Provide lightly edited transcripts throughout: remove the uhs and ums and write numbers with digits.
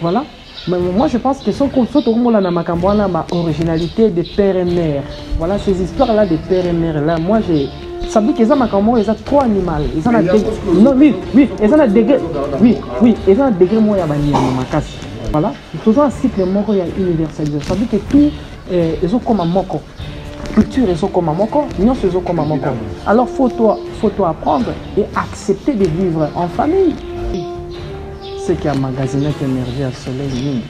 Voilà. Mais moi, je pense que son originalité des pères et mères. Voilà, ces histoires-là des pères et mères. Là, moi, j'ai. Ça veut dire qu'ils ont trop animal. Ils ont un degré. Non, oui, ils ont un degré. Oui, ils ont un degré moins à voilà. Toujours un cycle moko universalisé. Ça veut dire que tout, ils ont comme un moko. Culture, ils ont comme un moko. Nous, ils ont comme un moko. Alors, faut toi apprendre et accepter de vivre en famille. Ce qui a magasiné émergé à soleil lune.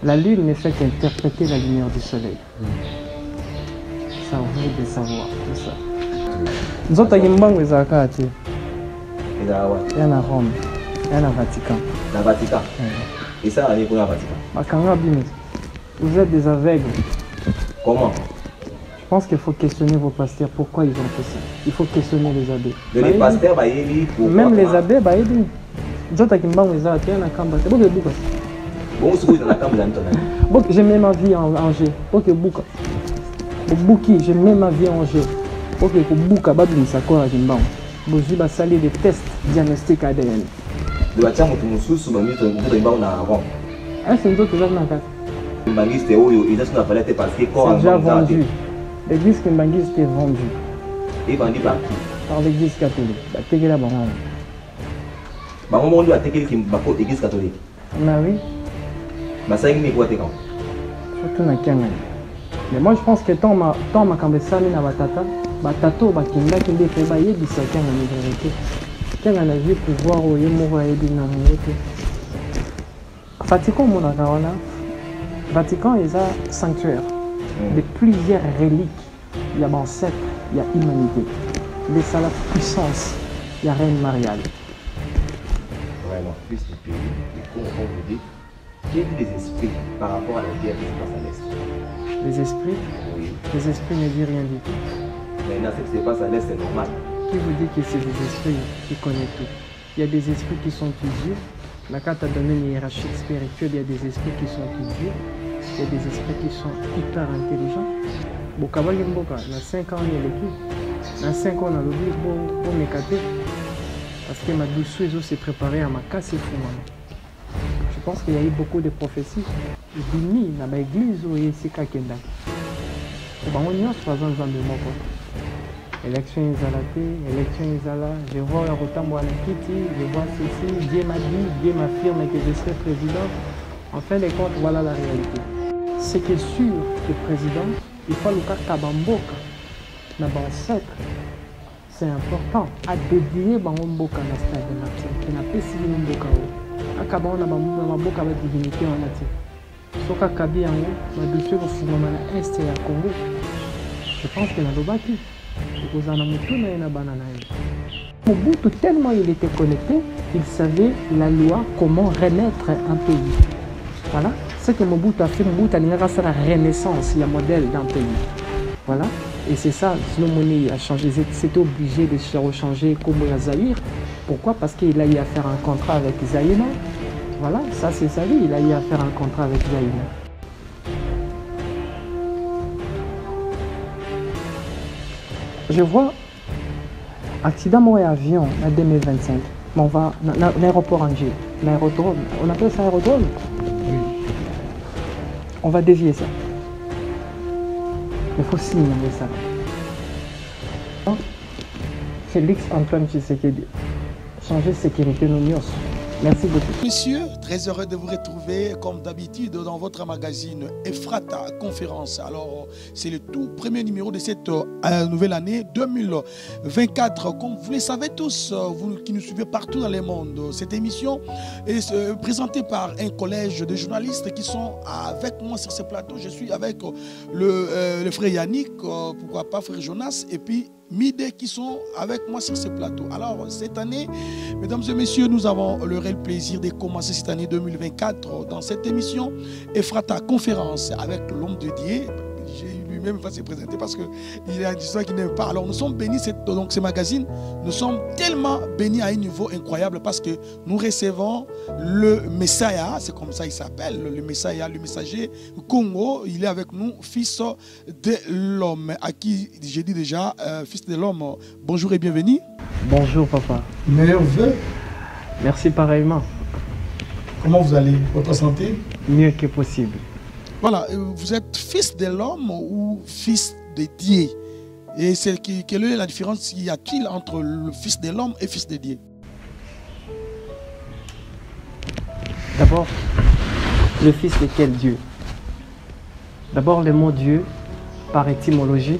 La lune ne fait qu'interpréter la lumière du soleil. Ça vaut de savoir tout ça. Nous autres, il y a un Rome, il y a un Vatican. Le Vatican. Et ça, on est pour le Vatican. Vous êtes des aveugles. Comment? Je pense qu'il faut questionner vos pasteurs. Pourquoi ils ont fait ça? Il faut questionner les abbés. Les pasteurs, même les abbés, j'ai mis ma vie en Angers. J'ai mis ma vie en Angers. J'ai salé des tests diagnostiques ADN. C'est déjà vendu. L'église Kimbangis était vendue. Et vendu par qui? Par l'église catholique. L'église catholique. Oui. Surtout dans Kiangani. Mais moi je pense que tant ma kambesani na batata, batato bakinda kinde pe ba yebisa Kiangani vérité. Kiangani a vu pouvoir au yemoro yebi na ngote. Vatican mon akawana. Vatican est un sanctuaire de plusieurs reliques. Il y a ancêtre, il y a humanité. Les salles puissance, il y a Reine Mariale. Vraiment, plus du pays, et comme on vous dit, quel est les esprits par rapport à la guerre qui se passe à l'Est? Les esprits? Oui. Les esprits ne disent rien du tout. Maintenant, ce qui se passe à l'Est, c'est normal. Qui vous dit que c'est des esprits qui connaissent tout? Il y a des esprits qui sont plus durs. La carte a donné une hiérarchie spirituelle, il y a des esprits qui sont plus durs. Il y a des esprits qui sont hyper intelligents. Bokaba Limboka, dans 5 ans, il y a l'équipe. Dans 5 ans, on a l'oublié pour m'écarter. Parce que ma douceur s'est préparée à ma casse et fou. Je pense qu'il y a eu beaucoup de prophéties. Bini, dans l'église, où il y a ces kakenda. On y a 3 ans de moko. Élection Izalate, élection Izala. Je vois un rotambo à la Kiti, je vois ceci. Dieu m'a dit, Dieu m'affirme que je serai président. En fin de compte, voilà la réalité. Ce qui est sûr que président, il faut le cas Kabamboka, ancêtre. C'est important à dédier Bamboka dans le stade de l'action. Il n'y a pas si Bamboka. À Kabam, on a Bamboka avec divinité en nature. Sauf qu'à Kabi, on a dû faire le Est et à Congo. Je pense qu'il y a Lobaki. Mobutu, tellement il était connecté, il savait la loi, comment renaître un pays. Voilà. Ce que Mobutu a fait, Mobutu a fait la renaissance, le modèle d'un pays. Voilà. Et c'est ça, sinon Moni a changé, c'était obligé de se rechanger comme Zaïre. Pourquoi? Parce qu'il a eu à faire un contrat avec Zaïna. Voilà, ça c'est sa vie, il a eu à faire un contrat avec Zaïna. Je vois accident et avion en 2025. On va à l'aéroport Angers, l'aérodrome. On appelle ça aérodrome? Oui. On va dévier ça. Il faut signaler ça. Félix Antoine Tshisekedi. Changer sécurité Nonios. Merci beaucoup. Messieurs, très heureux de vous retrouver comme d'habitude dans votre magazine Ephrata Conférence. Alors, c'est le tout premier numéro de cette nouvelle année 2024. Comme vous le savez tous, vous qui nous suivez partout dans le monde, cette émission est présentée par un collège de journalistes qui sont avec moi sur ce plateau. Je suis avec le frère Yannick, pourquoi pas frère Jonas, et puis Mide qui sont avec moi sur ce plateau. Alors, cette année, mesdames et messieurs, nous avons le réel plaisir de commencer cette année 2024 dans cette émission Ephrata Conférence avec l'homme de Dieu. Lui-même va se présenter parce qu'il a dit ça qu'il n'aime pas. Alors, nous sommes bénis, donc ce magazine, nous sommes tellement bénis à un niveau incroyable parce que nous recevons le Messiah, c'est comme ça il s'appelle, le Messiah, le messager Congo. Il est avec nous, fils de l'homme, à qui j'ai dit déjà, fils de l'homme, bonjour et bienvenue. Bonjour papa. Merveilleux. Merci pareillement. Comment vous allez? Votre santé? Mieux que possible. Voilà, vous êtes fils de l'homme ou fils de Dieu? Et quelle est la différence y a-t-il entre le fils de l'homme et fils de Dieu? D'abord, le fils de quel Dieu? D'abord, le mot Dieu, par étymologie,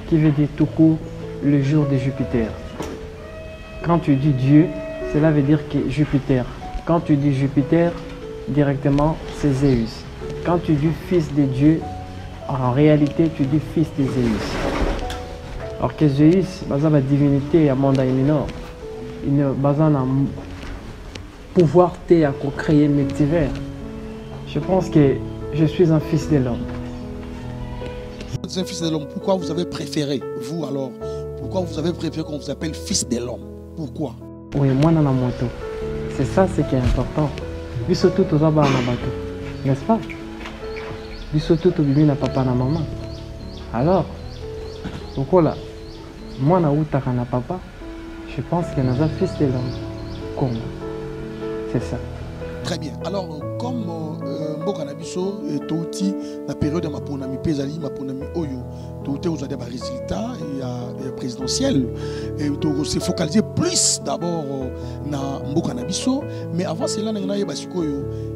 qui veut dire tout court le jour de Jupiter. Quand tu dis Dieu, cela veut dire que Jupiter. Quand tu dis Jupiter, directement, c'est Zeus. Quand tu dis fils de Dieu, en réalité, tu dis fils de Zeus. Alors que Zeus, c'est la divinité à monde mineur. Il ne base pouvoir à créer multivers. Je pense que je suis un fils de l'homme. Vous êtes un fils de l'homme. Pourquoi vous avez préféré, vous alors, pourquoi vous avez préféré qu'on vous appelle fils de l'homme? Pourquoi? Oui, moi, dans la moto. C'est ça ce qui est important. Vu surtout aux abats na bateau. N'est-ce pas? Vu surtout au bébé na papa na maman. Alors, pourquoi moi na outaka na papa, je pense que nous sommes fils de l'homme. Congo. C'est ça. Très bien. Alors, comme Mboka Nabiso est outil la période de ma ponami pesali, ma ponami oyo, tout vous avez des résultats présidentiels. Et donc, c'est focalisé plus d'abord na Mboka Nabiso, mais avant cela, on a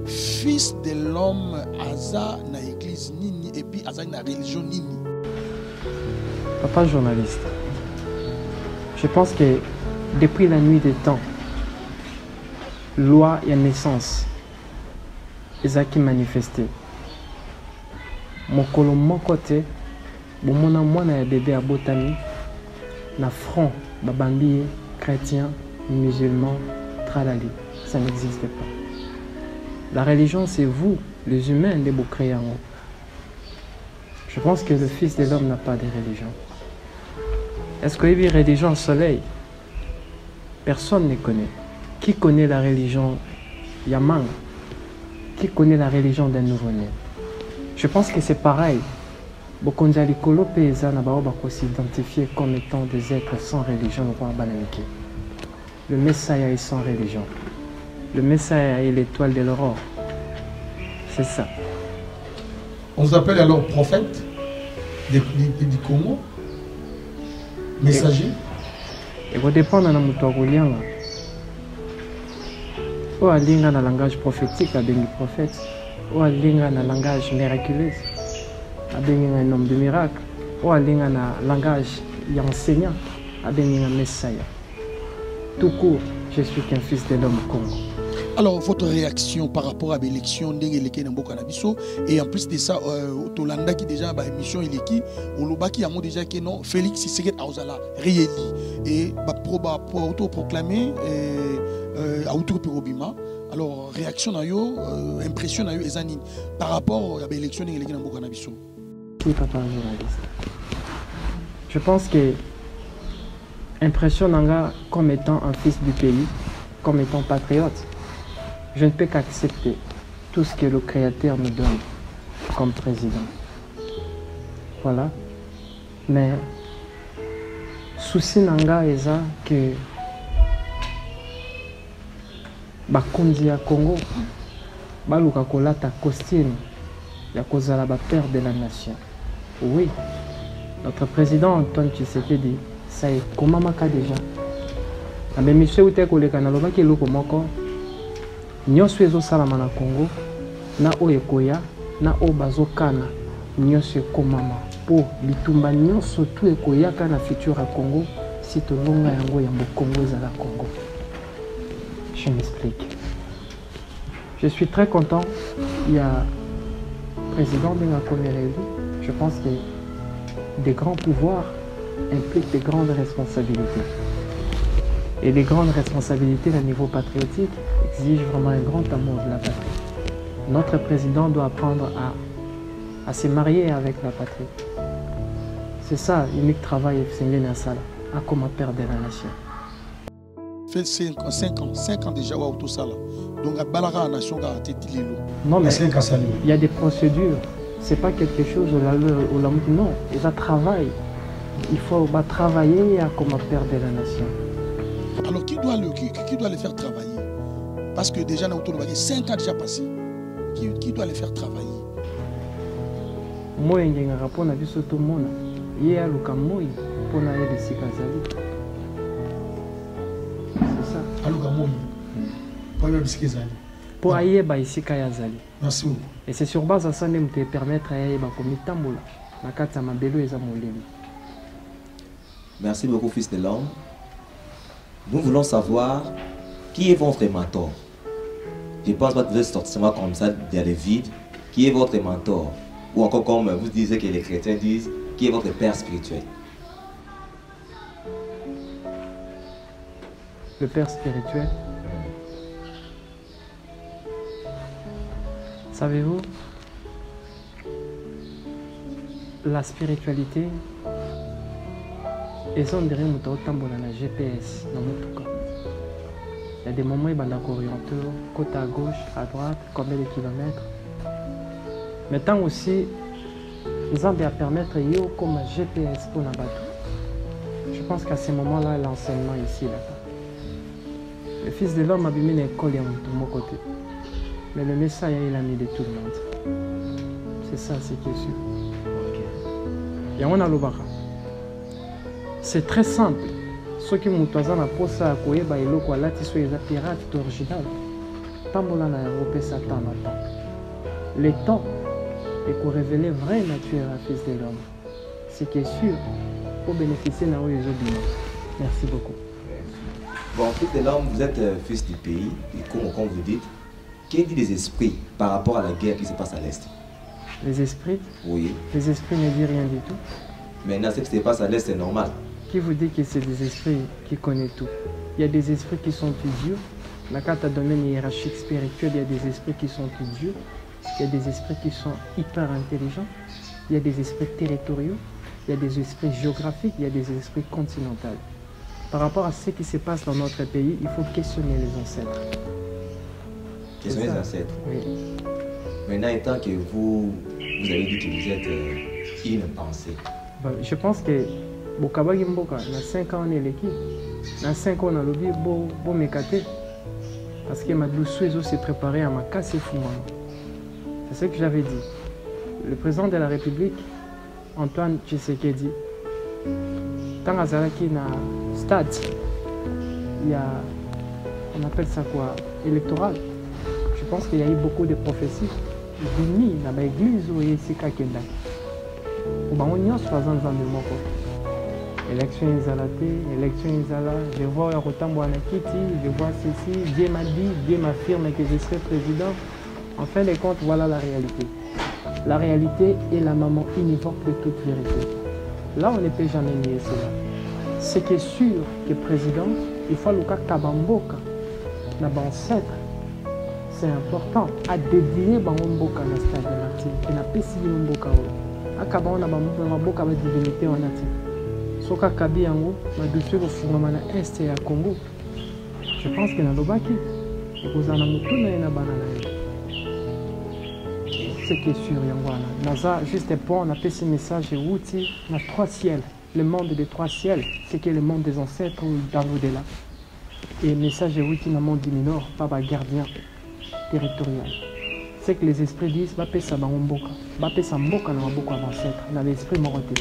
fils de l'homme, Aza na église nini et puis Aza na religion nini. Papa journaliste, je pense que depuis la nuit des temps, loi et naissance, ils ont manifesté. Mon côté, mon bébé à botani, na front, babambi, chrétien, musulman, tralali. Ça n'existe pas. La religion, c'est vous, les humains, les beaux créants. Je pense que le Fils de l'homme n'a pas de religion. Est-ce qu'il y a une religion au soleil? Personne ne connaît. Qui connaît la religion Yamang? Qui connaît la religion d'un nouveau-né? Je pense que c'est pareil. Beaucoup de gens s'identifier comme étant des êtres sans religion. Le Messiah est sans religion. Le Messiah est l'étoile de l'aurore. C'est ça. On vous appelle alors prophète du Congo? Messager? Et vous dépendez de notre ou à l'inga na langage prophétique, à bengi prophète, ou à l'inga na langage miraculeux, à bengi un homme de miracle, ou à l'inga na langage enseignant, à bengi un messiah. Tout court, je suis qu'un fils de l'homme Congo. Alors, votre réaction par rapport à l'élection et en plus de ça, Tolanda qui déjà a émission Eleki, Oloba qui a déjà que non, Félix Tshisekedi Auzala, rééli et pour autoproclamer à autour Pirobima. Alors, réaction na yo, impression na yo ezanine par rapport à l'élection Eleki na Mboka na biso. Oui, papa journaliste. Je pense que impression nanga comme étant un fils du pays, comme étant patriote. Je ne peux qu'accepter tout ce que le Créateur nous donne comme président. Voilà. Mais, souci nanga eza que bakonzi ya Congo baluka kolata costume ya kozala ba père de la nation. Oui, notre président Antoine Tshisekedi, ça est komamaka déjà. Mais monsieur ute koleka na lobaki eloko moko. Nyonso ezosalama na Congo na oyo ekoya na oyo bazokana nyonso ekomama po bitumba nyonso tu ekoyaka na futur ya Congo si tolonga yango ya Congo ezala Congo. Je m'explique. Je suis très content. Il y a président de la Comérélie. Je pense que des grands pouvoirs impliquent des grandes responsabilités. Et les grandes responsabilités à niveau patriotique exigent vraiment un grand amour de la patrie. Notre président doit apprendre à se marier avec la patrie. C'est ça l'unique travail à comme père de la nation. Fait 5 ans déjà au tout ça là. Donc à Balara la nation a été lilo. Non mais il y a des procédures. C'est pas quelque chose où la non, il y a un travail. Il faut travailler comme père de la nation. Alors qui doit le faire travailler? Parce que déjà, 5 ans déjà passé. Qui doit les faire travailler? Moi, je suis rapport à biso tout le monde. Il y a le Cameroun pour aller de Sikazali. C'est ça. Alors, Cameroun, pour aller de Sikazali. Pour aller de Sikazali. Merci beaucoup. Et c'est sur base de ça que je te permettre d'aller à Komitamboula. La carte à ma belle et à mon lien. Merci beaucoup, fils de l'homme. Nous voulons savoir qui est votre mentor. Je pense pas que vous êtes forcément comme ça dans le vide. Qui est votre mentor? Ou encore comme vous disiez que les chrétiens disent, qui est votre père spirituel? Le père spirituel. Savez-vous, la spiritualité, ils ont derrière nous dans la GPS, dans notre cas. Il y a des moments où ils sont orientés, côté à gauche, à droite, combien de kilomètres. Mais tant aussi, ils ont bien permettre de comme un GPS pour la bateau. Je pense qu'à ce moment-là, l'enseignement ici, là. Le Fils de l'homme a mis une école de mon côté. Mais le message, il a mis de tout le monde. C'est ça, c'est qui est sûr. Et on a le bara. C'est très simple. Ceux qui m'ont posé la pose à quoi bah il quoi là tu sois les pirates original. Tambola na Europe Satan attend. Le temps est pour révéler vraie nature à Fils de l'homme. Ce qui est sûr pour bénéficier de les autres. Merci beaucoup. Bon, Fils de l'homme, vous êtes fils du pays, et comme vous dites, qu'est-ce que dit les esprits par rapport à la guerre qui se passe à l'Est? Les esprits? Oui. Les esprits ne disent rien du tout. Maintenant, ce qui se passe à l'Est, c'est normal. Qui vous dit que c'est des esprits qui connaissent tout? Il y a des esprits qui sont plus durs. La carte a donné une hiérarchie spirituelle, il y a des esprits qui sont plus durs. Il y a des esprits qui sont hyper intelligents. Il y a des esprits territoriaux. Il y a des esprits géographiques. Il y a des esprits continentaux. Par rapport à ce qui se passe dans notre pays, il faut questionner les ancêtres. Questionner les ancêtres? Oui. Maintenant, étant que vous avez dit que vous êtes une pensée. Je pense que Bokabagi Mboka, dans 5 ans, on est l'équipe. Dans 5 ans, on a lobby, bon mécaté. Parce que ma douce s'est préparée à ma casse et fou. C'est ce que j'avais dit. Le président de la République, Antoine Tshisekedi, tant Azaraki na stade, il y a, on appelle ça quoi, électoral. Je pense qu'il y a eu beaucoup de prophéties. Dini na ba église ou yesika kenda. Ou ba on nyos par exemple dans moko. Élection izalate, élection izala, je vois Rotambo Anakiti, je vois ceci, Dieu m'a dit, Dieu m'affirme que je serai président. En fin de compte, voilà la réalité. La réalité est la maman univoque de toute vérité. Là, on ne peut jamais nier cela. Ce qui est sûr que président, il faut le cas Kabamboka, l'ancêtre. C'est important à dédier Bamboka dans le stade de Martin. Et n'a pas si Bamboka. À Kabamboka, Bamboka va divinité en natif. Soka Kabiango, ma douceur au Fumamana Est et à Congo. Je pense que dans le Baki, vous en avez tout dans la banane. Ce qui est sûr, Yangwana. Naza, juste pour on appelle ce message Wouti, na 3 ciels. Le monde des 3 ciels, c'est que le monde des ancêtres ou dans l'au-delà. Et le message Wouti dans le monde du Nord, pas un gardien territorial. C'est que les esprits disent, va payer ça dans Mboka. Va payer ça Mboka dans Mboka ancêtre, dans l'esprit moroté.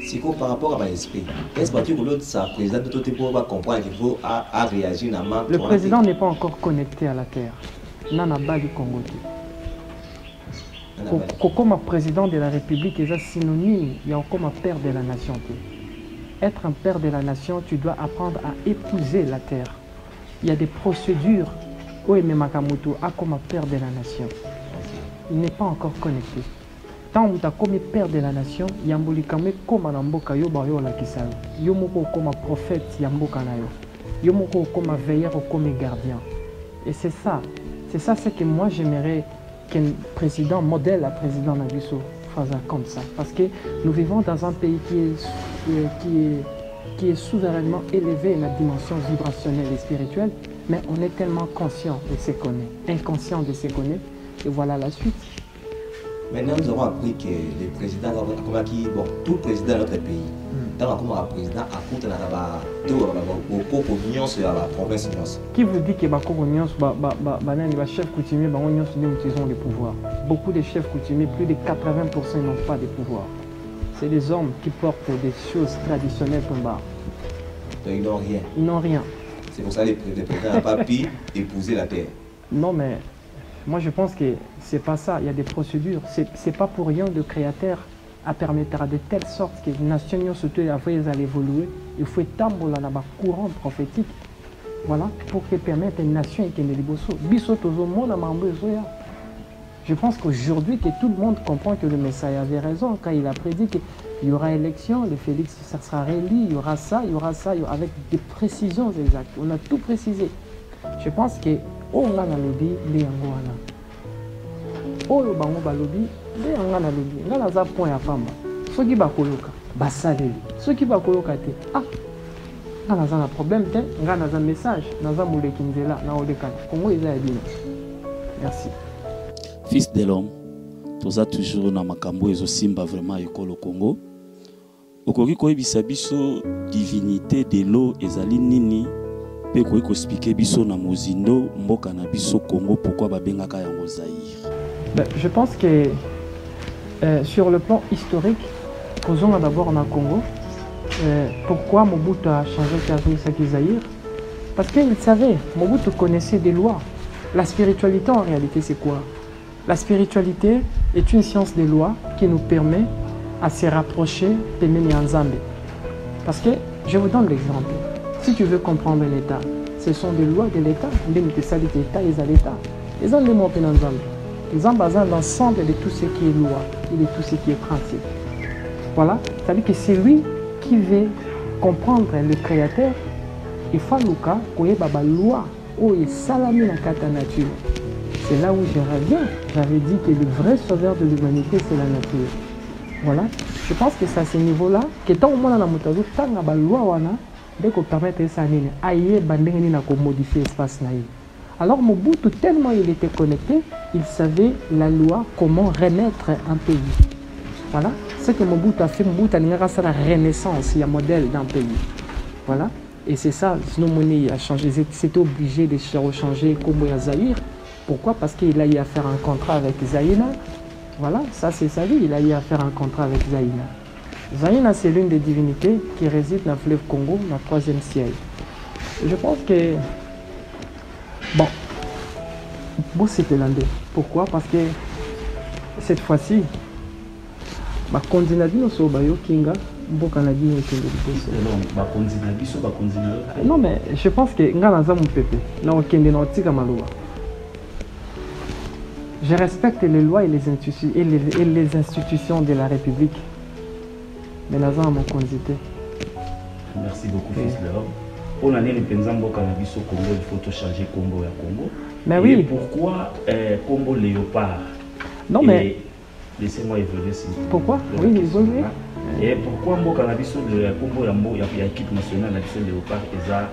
Si par rapport à l'esprit, est-ce que l'autre, ça, président de tout pour comprendre qu'il faut réagir dans le Le président n'est pas encore connecté à la terre. Nana Bali Congo. Comme président de la République, c'est synonyme, il y a comme un père de la nation. Être un père de la nation, tu dois apprendre à épouser la terre. Il y a des procédures. Oeme Makamoto a comme un père de la nation. Il n'est pas encore connecté. Tant que tu as comme père de la nation, Yamboli Kame comme un Mboka Yobayo la Kisao. Yomoko comme un prophète Yamboka Nayo. Yomoko comme un veilleur ou comme un gardien. Et c'est ça. C'est ça ce que moi j'aimerais qu'un président, modèle à président Nagusso, fasse comme ça. Parce que nous vivons dans un pays qui est souverainement élevé dans la dimension vibrationnelle et spirituelle, mais on est tellement conscient de ce qu'on est, inconscient de ce qu'on est, et voilà la suite. Maintenant, nous avons appris que les présidents, bon, tout président de notre pays, dans le président, a coûté la province. Qui vous dit que les chefs coutumiers ont le pouvoir? Beaucoup de chefs coutumiers, plus de 80% n'ont pas de pouvoir. C'est des hommes qui portent des choses traditionnelles comme bas. Donc ils n'ont rien. Ils n'ont rien. C'est pour ça que le président n'a pas pu épouser la terre. Non, mais moi je pense que c'est pas ça. Il y a des procédures. C'est pas pour rien le Créateur a permettre de telle sorte que les nations surtout allaient évoluer. Il faut étendre dans le courant prophétique. Voilà, pour que permettre une nation et qu'elle Je pense qu'aujourd'hui, que tout le monde comprend que le Messie avait raison quand il a prédit qu'il y aura élection, le Félix ça sera réélu, il y aura ça, avec des précisions exactes. On a tout précisé. Je pense que on a lobby, les Angoana. Oh le bango balobi, les Angoana lobby. On a un point à femme. Ceux qui va coloca, basalé. Ceux qui va coloca, ah, on a un problème, on a un message, on a un moule qui est là, on a un Congo est là. Merci. Fils de l'homme, tous a toujours na makambo ezo simba vraiment ekolo Congo. Okoki koyebisa biso divinité de l'eau ezali nini pe koki ko expliquer biso na mozindo mboka na biso Congo pourquoi babengaka yango Zaïre. Je pense que sur le plan historique, causons d'abord en Congo. Pourquoi Mobutu a changé Kazumi Zaïre? Parce qu'il savait, Mobutu connaissait des lois. La spiritualité en réalité c'est quoi? La spiritualité est une science des lois qui nous permet à se rapprocher de Nzambe. Parce que, je vous donne l'exemple. Si tu veux comprendre l'État, ce sont des lois de l'État. L'État et l'État. Ils ont des mots Nzambe. Ils ont besoin d'ensemble de tout ce qui est loi et de tout ce qui est principe. Voilà. C'est-à-dire que c'est lui qui veut comprendre le Créateur. Il faut qu'il y ait une loi où il est salami dans la nature. C'est là où je reviens. J'avais dit que le vrai sauveur de l'humanité, c'est la nature. Voilà. Je pense que c'est à ce niveau-là que tant au moins dans la moutazo, tant la loi, dès qu'on permet ça, aïe, bandé, n'a qu'à modifier l'espace. Alors Mobutu, tellement il était connecté, il savait la loi, comment renaître un pays. Voilà. Ce que Mobutu a fait, Mobutu a fait la renaissance, il y a un modèle d'un pays. Voilà. Et c'est ça, sinon monnaie a changé. C'était obligé de changer comme Zaïre. Pourquoi? Parce qu'il a eu à faire un contrat avec Zaïna. Voilà, ça c'est sa vie. Il a eu à faire un contrat avec Zaïna. Zaïna, c'est l'une des divinités qui réside dans le fleuve Congo, dans le 3e siècle. Je pense que... Bon, c'était l'un des. Pourquoi? Parce que cette fois-ci, non mais je pense que je respecte les lois et les institutions de la République. Mais là, mon condité. Merci beaucoup, fils de l'homme. On a dit que il faut changer Congo à Congo. Mais oui. Et pourquoi Congo Léopard? Non mais. Laissez-moi évoluer. Pourquoi? Oui, évoluer. Et pourquoi Mboka na biso de Congo ya équipe nationale na biso Léopard eza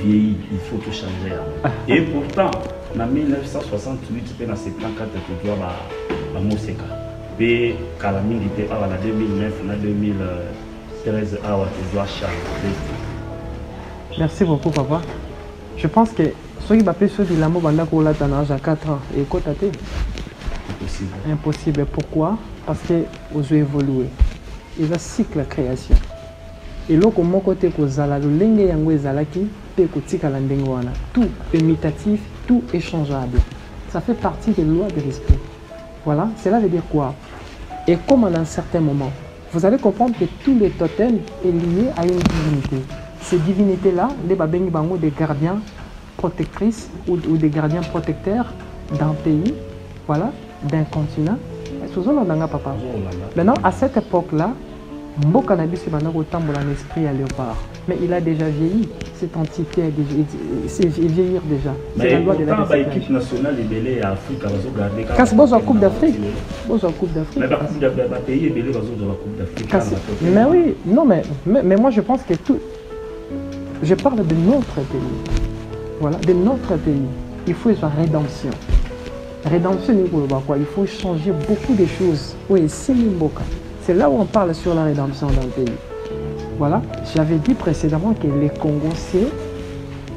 vieilli, il faut tout changer. Et pourtant, en 1968 pe na 74 tu dois ba Moseka. Pe kala mingi te awa na 2009 na 2013 awa tu dois changer. Merci beaucoup papa. Je pense que ceux qui m'appellent ceux de l'amour banda ko la tanaja 4 ans et quoi tate? Impossible. Impossible. Pourquoi? Parce que vous avez évolué. Il y a un cycle de création. Et là, comme mon côté, tout imitatif, tout échangeable. Ça fait partie des lois de l'esprit. Voilà, cela veut dire quoi? Et comme à un certain moment, vous allez comprendre que tout le totem est lié à une divinité. Ces divinités-là, les babengi bango des gardiens protectrices ou des gardiens protecteurs d'un pays, voilà, d'un continent. Papa. Maintenant, à cette époque-là, Mboka Nabiso Banako un esprit à léopard. Mais il a déjà vieilli. Cette entité c'est vieillir déjà. C'est la loi de la l'équipe nationale est belée à Afrique, à garder. Quand c'est la Coupe d'Afrique. Coupe d'Afrique. Mais le pays est belé dans la Coupe d'Afrique. Mais oui, non, mais moi je pense que tout. Je parle de notre pays. Voilà, de notre pays. Il faut une rédemption. Rédemption, il faut changer beaucoup de choses. Oui, c'est Mboka. C'est là où on parle sur la rédemption d'un pays. Voilà, j'avais dit précédemment que les Congos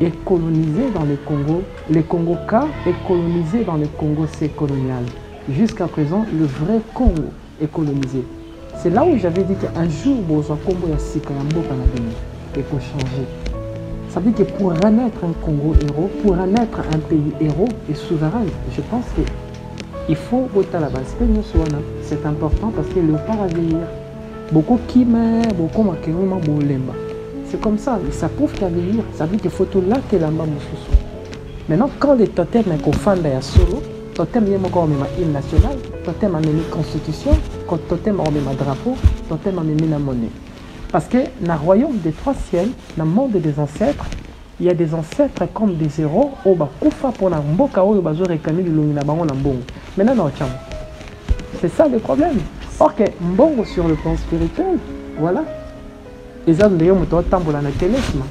est colonisé dans le Congo. Le Congo K est colonisé dans le Congo C colonial. Jusqu'à présent, le vrai Congo est colonisé. C'est là où j'avais dit qu'un jour, Congo il faut changer. Ça veut dire que pour renaître un Congo héros, pour renaître un pays héros et souverain, je pense qu'il faut voter à la base. C'est important parce que le pas à vieillir. Beaucoup qui meurent, beaucoup makéroulement bolemba. C'est comme ça, ça prouve qu'à vieillir, ça veut dire qu'il faut tout là que l'amba moussoussou. Maintenant, quand les totems sont au fond de la solo, totem est encore même hymne national, totem a même constitution, quand totem a même drapeau, totem a même la monnaie. Parce que dans le royaume des trois ciels, dans le monde des ancêtres, il y a des ancêtres comme des héros, au bakufa pour na mboka ou bazo réclamer du lungina bango na mbongo. Maintenant, c'est ça le problème. Or que mbongo sur le plan spirituel, voilà. Les hommes de l'homme ont tambola na télésma.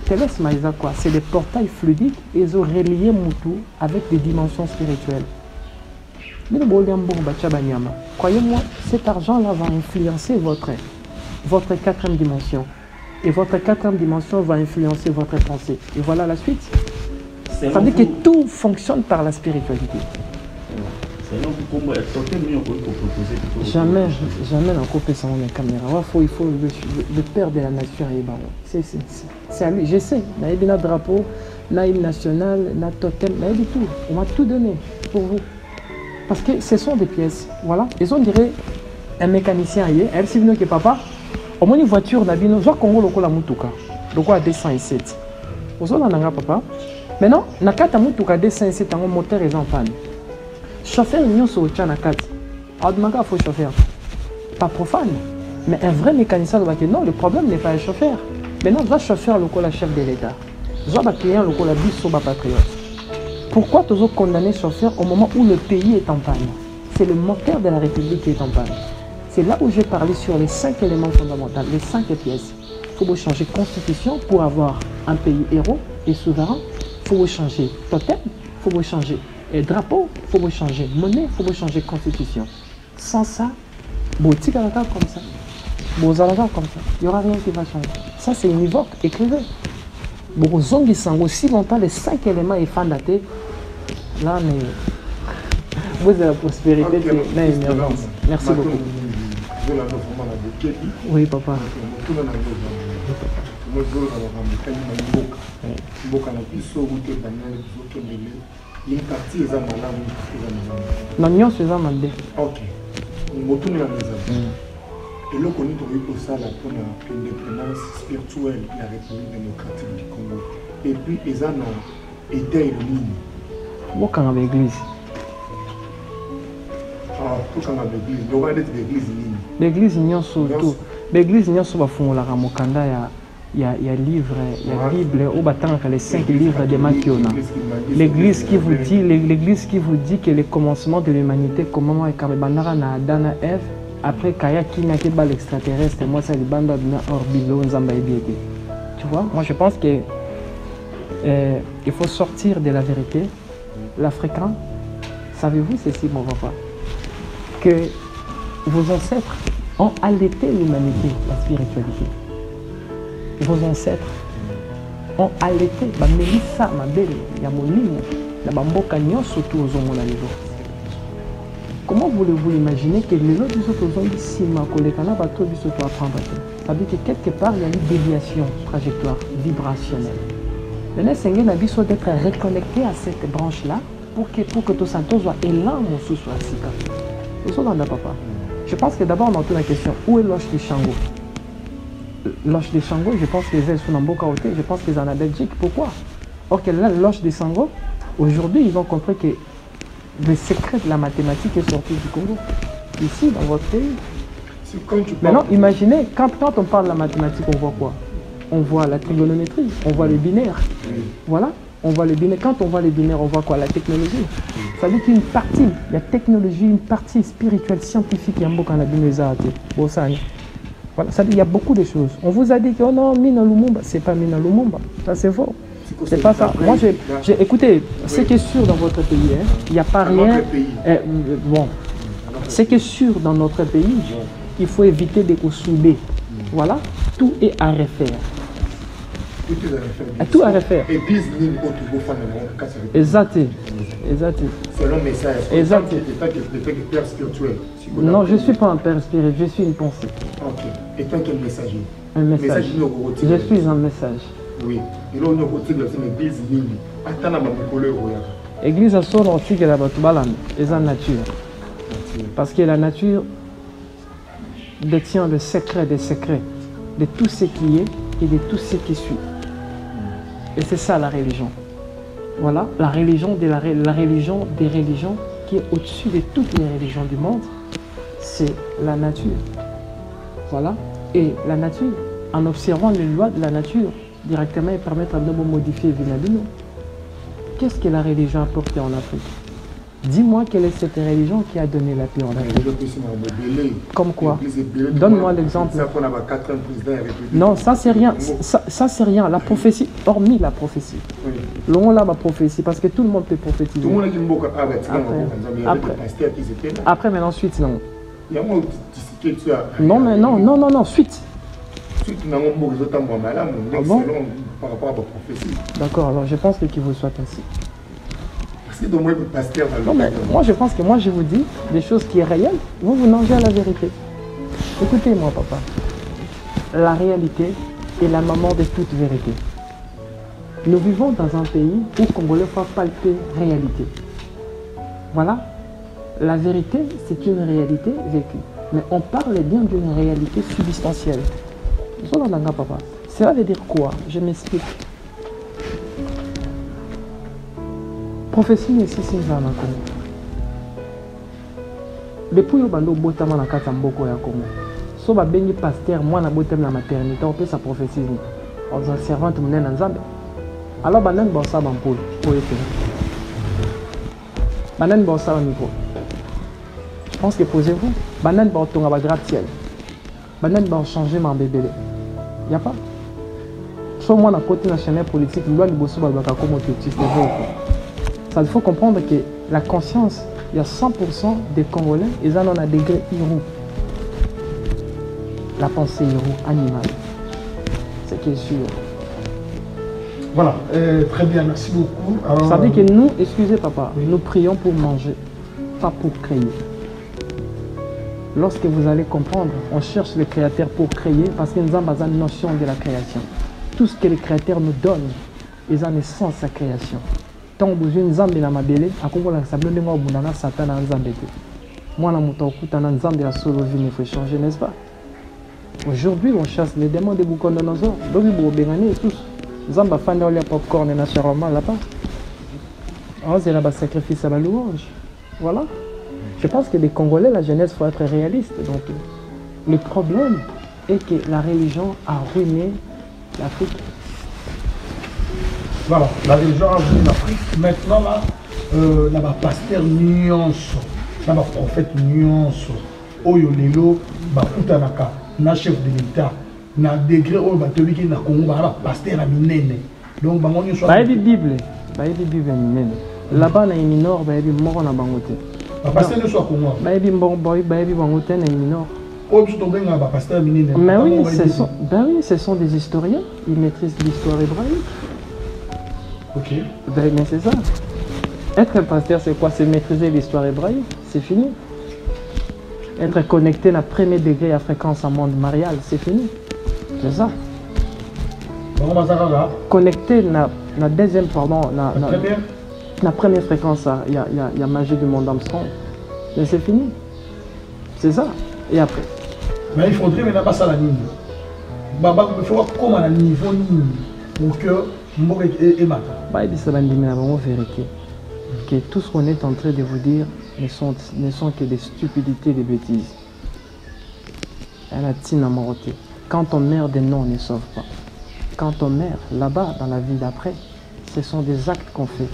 Télésma, c'est quoi? C'est des portails fluidiques et ils ont relié Moutou avec des dimensions spirituelles. Croyez-moi, cet argent-là va influencer votre quatrième dimension. Et votre quatrième dimension va influencer votre pensée. Et voilà la suite. Ça veut dire que tout fonctionne par la spiritualité. Jamais on coupe sans la caméra. Il faut le père de la nature. C'est à lui. Je sais. Il y a un drapeau, il y a une nationale, il y a un totem, il y a du tout. On m'a tout donné pour vous. Parce que ce sont des pièces. Voilà. Ils ont dirait un mécanicien hier. Elle s'est venue que papa. Au moins une voiture d'abino. Soit Congo loko la mutuka. Loko à 207. Vous avez un papa. Maintenant, nakata mutuka 207 un moteur est en panne. Chauffeur il sur Tchanakati. Il faut chauffeur. Pas profane. Mais un vrai mécanicien doit dire non, le problème n'est pas un chauffeur. Maintenant, doit chauffeur le chef de l'État. Doit client le la bis patriote. Pourquoi tu as condamné chauffeur au moment où le pays est en panne? C'est le moteur de la République qui est en panne. C'est là où j'ai parlé sur les 5 éléments fondamentaux, les 5 pièces. Il faut changer constitution pour avoir un pays héros et souverain. Il faut changer totem, il faut changer drapeau, il faut changer monnaie, il faut changer constitution. Sans ça, comme ça, il n'y aura rien qui va changer. Ça, c'est univoque, écrivez. Ils sont aussi longtemps les 5 éléments et fondatés. Là, vous avez la prospérité, c'est une émergence. Merci beaucoup. Oui, papa. Non, non, c'est ça, madame. Ok. Et là, on est ça pour l'indépendance spirituelle de la République démocratique du Congo. Et puis, ils ont été éliminés. Où est l'église? Ah, tout comme l'église. Il y a l'église. L'église, il y a surtout. L'église, il y a surtout la Ramokanda. Il y a livre, il y a Bible, au battant les 5 livres de Makiona. L'église qui vous dit que le commencement de l'humanité, comment est Kabandara na Adana Eve, après Kaya qui n'a pas l'extraterrestre, moi ça les bandes de Orbilo, Nzamba et Biété. Tu vois, moi je pense que il faut sortir de la vérité. L'Africain, savez-vous ceci, mon papa, que vos ancêtres ont allaité l'humanité, la spiritualité. Vos ancêtres ont allaité, Mélissa, ma belle, Yamolimo, la Bamboka Nyon, surtout aux hommes à niveau. Comment voulez-vous imaginer que les autres ont dit si ma collègue n'a pas trop du tout à prendre? Ça veut dire que quelque part, il y a une déviation, trajectoire vibrationnelle. Maintenant, c'est un avis d'être reconnecté à cette branche-là pour que tout ça soit élan ou sous soit sika. Nous sommes dans papa. Je pense que d'abord, on a toute la question où est l'oche du Chango? L'oche de Chango, je pense que les ailes sont en Boka-Oté, je pense qu'ils sont en Belgique. Pourquoi? Or que là, l'oche de Chango, aujourd'hui, ils ont compris que le secret de la mathématique est sorti du Congo. Ici, dans votre pays. Maintenant, imaginez, quand on parle de la mathématique, on voit quoi? On voit la trigonométrie, on voit les binaires. Voilà, on voit les binaires. Quand on voit les binaires, on voit quoi? La technologie. Ça veut dire qu'il y a une partie, la technologie, une partie spirituelle, scientifique, il y a beaucoup de bon, ça, voilà, ça, il y a beaucoup de choses. On vous a dit que oh non, Mina Lumumba, c'est pas Mina Lumumba. Ça, c'est faux. C'est pas ça. Moi, écoutez, ce qui est sûr dans votre pays, il n'y a pas rien. Bon, ce qui est sûr dans notre pays, il faut éviter de souder. Voilà, tout est à refaire. Tout à refaire. Exact. Selon le message. Exact. Père spirituel. Non, je ne suis pas un père spirituel, je suis une pensée. Ok. Et toi, quel messager? Un message. Je suis un message. Oui. Et là, on a l'église Nini. L'église a son antique et la batubala, et la nature. Parce que la nature détient le secret des secrets de tout ce qui est et de tout ce qui suit. Et c'est ça la religion. Voilà, la religion des religions qui est au-dessus de toutes les religions du monde, c'est la nature. Voilà, et la nature, en observant les lois de la nature, directement, ils permettent à nous de modifier Vinabino. Qu'est-ce que la religion a apporté en Afrique? Dis-moi quelle est cette religion qui a donné la paix en Afrique. Comme quoi? Donne-moi l'exemple. Non, ça c'est rien. Ça c'est rien. La prophétie, hormis la prophétie. L'on a ma prophétie parce que tout le monde peut prophétiser. Après, mais ensuite, non. Non, mais non, suite. Bon? D'accord, alors je pense qu'il vous soit ainsi. Non, mais moi je pense que je vous dis des choses qui sont réelles, vous mangez à la vérité. Écoutez-moi papa, la réalité est la maman de toute vérité. Nous vivons dans un pays où Congolais faut palper réalité. Voilà, la vérité c'est une réalité vécue, mais on parle bien d'une réalité substantielle. Papa, cela veut dire quoi? Je m'explique. Prophétie ici c'est ça na Congo. Depuis yo bando botama na kata mboko ya Congo. So ba bengi pasteur moi na botem na maternité on peut sa prophétie ni. On servante munene nzambe. Alors banen ba sa bampol pour yete. Banen ba sa micro. Je pense que posez-vous. Banen ba tonga ba gratte-ciel. Banen ba changer ma bébé. Y a pas. So moi na côté national politique loi liboso ba ba comme autiste ça, il faut comprendre que la conscience, il y a 100% des Congolais, ils en ont un degré hirou. La pensée hirou, animale. C'est qui est sûr. Voilà, très bien, merci beaucoup. Alors, ça veut dire que nous, excusez papa, nous prions pour manger, pas pour créer. Lorsque vous allez comprendre, on cherche le créateur pour créer parce que nous avons une notion de la création. Tout ce que le créateur nous donne, ils ont une sens à la création. Tant besoin nzambe na mabele akongola sablo ndengo bundana satan na nzambe te mwana muto okutana nzambe ya solo vie il faut changer, n'est-ce pas? Aujourd'hui on chasse les démons de Bukondonosor donc ils vont bénir tous nzamba fanda olia popcorn naturellement là-bas on c'est là-bas sacrifice à la louange. Voilà, je pense que les Congolais, la jeunesse, faut être réaliste. Donc le problème est que la religion a ruiné l'Afrique. Voilà, la religion a ruiné l'Afrique. Maintenant, là, il y a un pasteur nuance, il y a un prophète nuance. Oyo lelo, bakutanaka, na chef de l'État, na degré où batobiki na Congo, ba pasteur na minene. Donc bango nyonso. Ba yebi Bible minene. Là-bas na minor, ba yebi moko na bangote. Ba pasteur nyonso a Congo. Ba yebi bangote na minor. Mais oui, ce sont des historiens, ils maîtrisent l'histoire hébraïque. Ok. Ben, mais c'est ça. Être un pasteur, c'est quoi? C'est maîtriser l'histoire hébraïque, c'est fini. Être connecté à premier degré à fréquence en monde marial, c'est fini. C'est ça. Connecté à deuxième, pardon, la première fréquence, il y a magie du monde Armstrong. Mais c'est fini. C'est ça. Et après. Mais il faudrait maintenant passer à la ligne. Il faut comment à niveau pour que Mbok et Mata. Vérité. Que tout ce qu'on est en train de vous dire ne sont que des stupidités, des bêtises. Quand on meurt, des noms ne sauvent pas. Quand on meurt, là-bas, dans la vie d'après, ce sont des actes qu'on fait.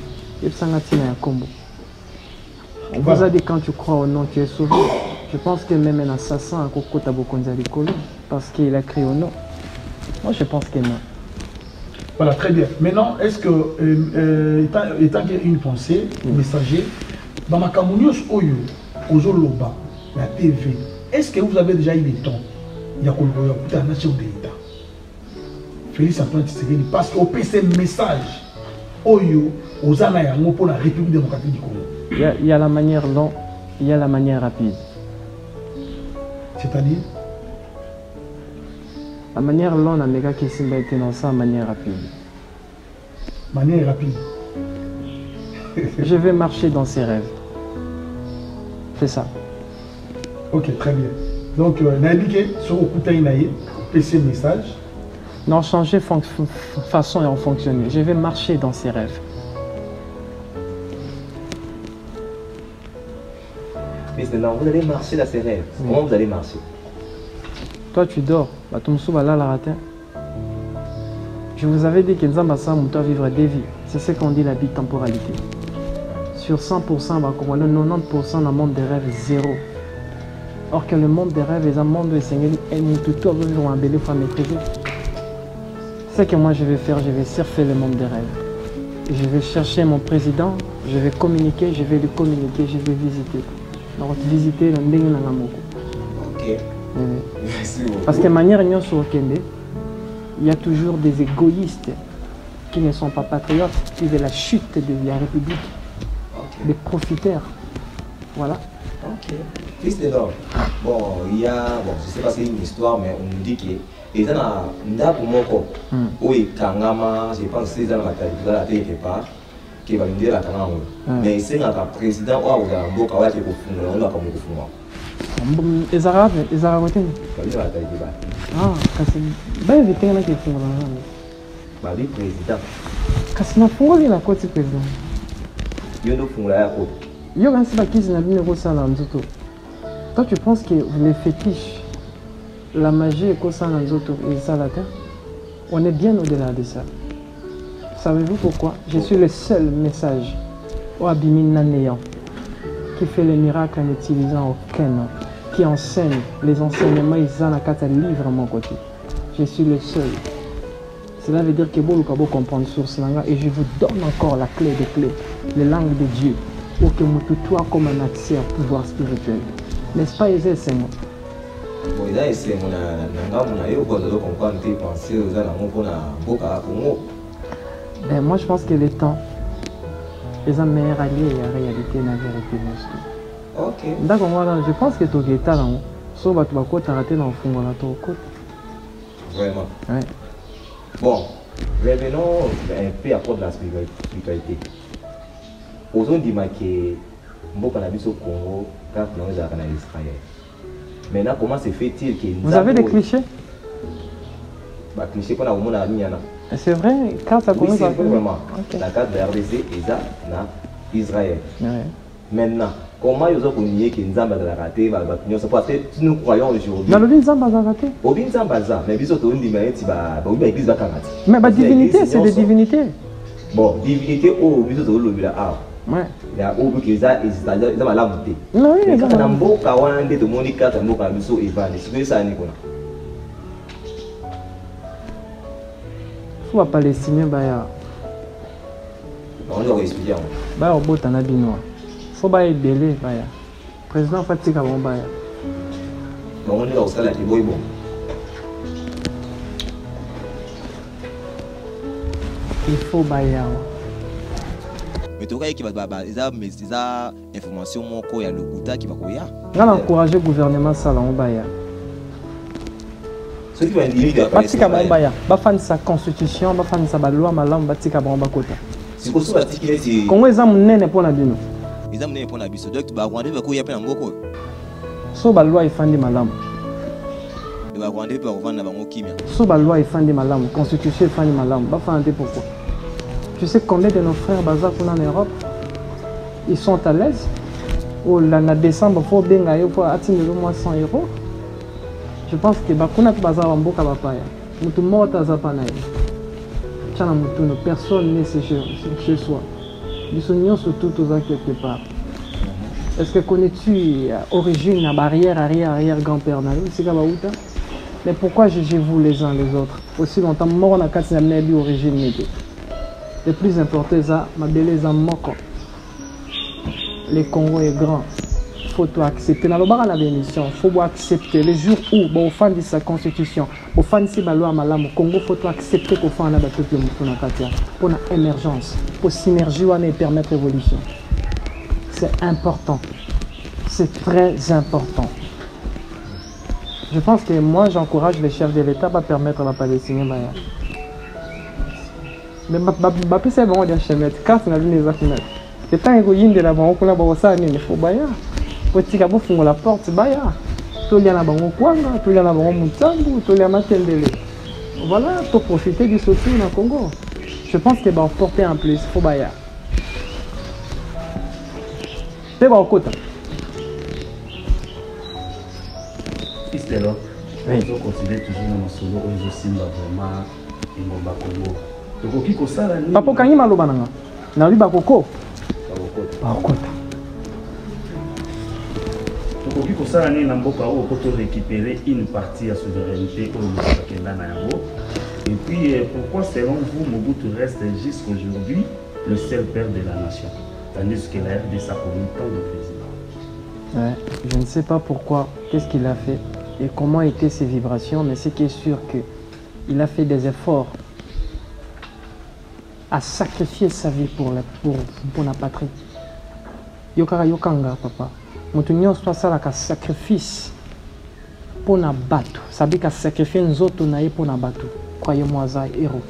On vous a dit quand tu crois au nom, tu es sauvé. Je pense que même un assassin a Koko Tabokonza Likolo parce qu'il a créé au nom. Moi, je pense que non. Voilà, très bien. Maintenant, est-ce que, étant une pensée, messager, dans ma communion, Ozoloba, la TV, est-ce que vous avez déjà eu le temps? Il y a la nation de l'État. Félix Antoine Tshisekedi, parce qu'au PC message, Oyo, aux Anayango pour la République démocratique du Congo. Il y a la manière lente, il y a la manière rapide. C'est-à-dire? La manière lente, la qui s'est dans sa manière rapide. Manière rapide. Je vais marcher dans ses rêves. C'est ça. Ok, très bien. Donc, l'indiqué sur le coup de PC message. Non, changer façon et fonctionner. Je vais marcher dans ses rêves. Mais maintenant, vous allez marcher dans ses rêves. Oui. Comment vous allez marcher? Toi, tu dors. Je vous avais dit que Nzamba doit vivre des vies. C'est ce qu'on dit la bitemporalité. Sur 100%, 90% dans le monde des rêves, zéro. Or que le monde des rêves est un monde où et tout vivre en belle fois maîtriser. Ce que moi je vais faire, je vais surfer le monde des rêves. Je vais chercher mon président, je vais communiquer, je vais lui communiquer, je vais visiter. Donc visiter le ndenge na ngamoko. Ok. Merci beaucoup. Parce que de manière sur Kende, il y a toujours des égoïstes qui ne sont pas patriotes, qui veulent la chute de la République. Okay. Des profiteurs. Voilà. Ok. Fils de l'homme. Bon, il y a, bon, je ne sais pas si c'est une histoire, mais on nous dit que et dans la moko, oui, Kangama, je pense que c'est dans la télé quelque part, qui va nous dire la Kangama. Mais c'est un président ou un beau travail qui est au fond, on va comme au fond. Les Arabes, les Arabes. Ah, c'est bien évité qu'il y ait des fonds dans la bah oui, président. Parce que je suis la côte président. Il y a des fonds là à côté. Il y a un peu de ça dans le. Toi, tu penses que les fétiches, la magie et ça dans les autres, et ça là, on est bien au-delà de ça. Savez-vous pourquoi? Je suis le seul message au Abimina néant qui fait les miracles en utilisant aucun nom, qui enseigne les enseignements, ils ont un livre à mon côté. Je suis le seul. Cela veut dire que vous pouvez comprendre sur ce langage et je vous donne encore la clé des clés, les langues de Dieu, pour que vous soyez comme un accès au pouvoir spirituel. N'est-ce pas, Ezé, c'est moi? Oui, c'est mon ben, moi, je pense que le temps est un meilleur allié à la réalité et la vérité. Ok. D'accord, voilà, je pense que tu es là. Si tu vas rater dans le fond, tu vas vraiment. Ouais. Bon, revenons un peu à propos de la spiritualité. Osons dire que Mboka na biso Congo, quand on est en Israël. Maintenant, comment se fait-il que vous avez des clichés? Bah, clichés qu'on a au monde à Miana. C'est vrai, quand ça commence à faire. Vraiment. Okay. La carte de RDC est dans Israël. Ouais. Maintenant, comment ils ont connu que Nzamba a raté? Parce que nous croyons aujourd'hui. Mais le Nzamba a raté. Au Nzamba, mais ils ont dit que l'église va canadienne. Mais la divinité, c'est des divinités. Bon, divinité, oh, ils ont dit que ouais. Il y a beaucoup qui ont la montée. Non, oui, mais quand on a beaucoup de gens qui ont dit que beaucoup de gens qui ça. Il faut pas Palestinien, on doit expliquer. Au bout de la binois. Il faut pas être belé. Président Fatik a bon. On est au salaire qui est bon. Il faut bailler. Mais tu vois qu'il va des informations il y a le Gouta qui va courir. On a encouragé le gouvernement ça là on bailler. Ce qui va indiquer Batika Bambaya, Bafan sa constitution, Bafan sa loi malam Batika Bamba Kota. C'est pour ça que c'est Congo est un nene pour la bino. Ils ont pour la biso. Donc tu vas rendre le coup il y a plein d'angoko. So ba loi ifandi malam. Tu vas rendre pour vendre bango kimia. So ba loi ifandi malam, constitution ifandi malam. Bafan pourquoi? Tu sais combien de nos frères bazar en Europe, ils sont à l'aise. Ou l'année décembre faut bien aller pour atteindre au moins 100 €. Je pense que bakuna bazar mboka bapaya. Mutu mota zapana. Chana mutu no personne n'est chez soi. Ils sont tous surtout quelque part. Est-ce que connais-tu origine la barrière arrière grand-père Nalo c'est Kabaouta? Mais pourquoi jugez-vous les uns les autres? Aussi longtemps, mort on a quatre années d'origine. Le plus important, c'est ma belle moko. Le Congo est grand. Il faut tout accepter. Dans le l'émission, il faut accepter. Le jour où on fait de sa constitution, on fait de la loi au Congo, il faut tout accepter qu'on fait un peuple pour l'émergence, pour synergie et permettre l'évolution. C'est important. C'est très important. Je pense que moi, j'encourage les chefs de l'État à permettre à la Palestine. Mais c'est bon, il y a chemin. Quand on a vu les affaires, le temps où il y a la banque, on a ça, il faut bailler. Petit cabot font la porte, bailler. Tout y a la banque Kwanga, tout y a la banque Mutambu, tout y a Matendele. Voilà, pour profiter du soutien au Congo. Je pense qu'il va porter en plus, il faut bailler. C'est bon, côté. Fistelo, oui. Ils ont continué toujours dans le solo, ils ont simba vraiment, ils m'ont bakobo. Tokoki kosala ni. Papa kanyi maloba nanga. Na li bakoko. Bakota. Tokoki kosala ni na mboka o koto récupérer une partie de la souveraineté au Mokakenda na yango. Et puis pourquoi selon vous Mobutu reste jusqu'aujourd'hui le seul père de la nation, tandis que la RDC a connu tant de présidents? Ouais, je ne sais pas pourquoi, qu'est-ce qu'il a fait et comment étaient ses vibrations, mais ce qui est sûr qu'il a fait des efforts à sacrifier sa vie pour la patrie. Yokara yokanga papa. Mutunyo soit ça la sacrifice pour na batu. Ça veut dire qu'à sacrifier nous autres naïe pour na batu. Croyez-moi ça héros.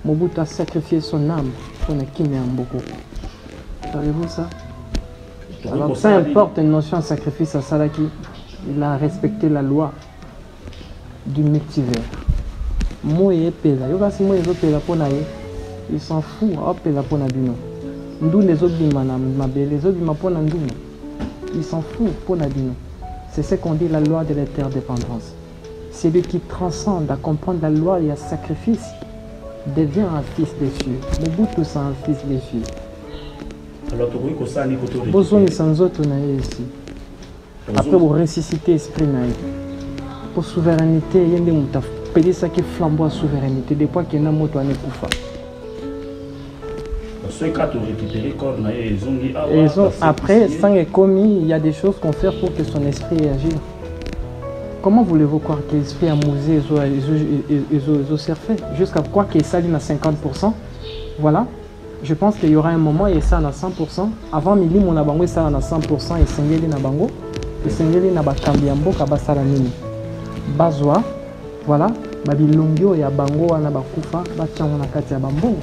Mobutu a sacrifié son âme pour ne quitter un beaucoup. Savez-vous ça? Alors peu importe une notion de sacrifice à Salaki, il a respecté la loi du multivers. Moi et Pela, yo kasi moi et Pela pour naïe. Il s'en fout, hop, il a pour Nabino. D'où les autres les autres il s'en fout pour Nabino. C'est ce qu'on dit la loi de l'interdépendance. Celui qui transcende à comprendre la loi et à sacrifice devient un fils des cieux. Mobutu c'est un fils des cieux. Alors tu vois que ça ni côté. Besoin de sans autre ici. Après vous ressusciter l'esprit naïf. Pour souveraineté, il y a des moutaf. Pédé ça qui flamboie souveraineté. Des fois qu'il y a un mot à ne pas. Ceux qui ont récupéré corps, ils ont après, sans les commis, il y a des choses qu'on fait pour que son esprit agisse. Comment voulez-vous croire que l'esprit a mousé et ont surfé jusqu'à quoi qu'il s'aligne à 50%? Voilà. Je pense qu'il y aura un moment et ça à 100%. Avant midi, mon abango ça à 100% et sengeli na bango. Et sengeli na bakambiambo kabasala nini. Bazwa, voilà. Babilongyo ya bango wana bakufa batiango na kati ya bambongo.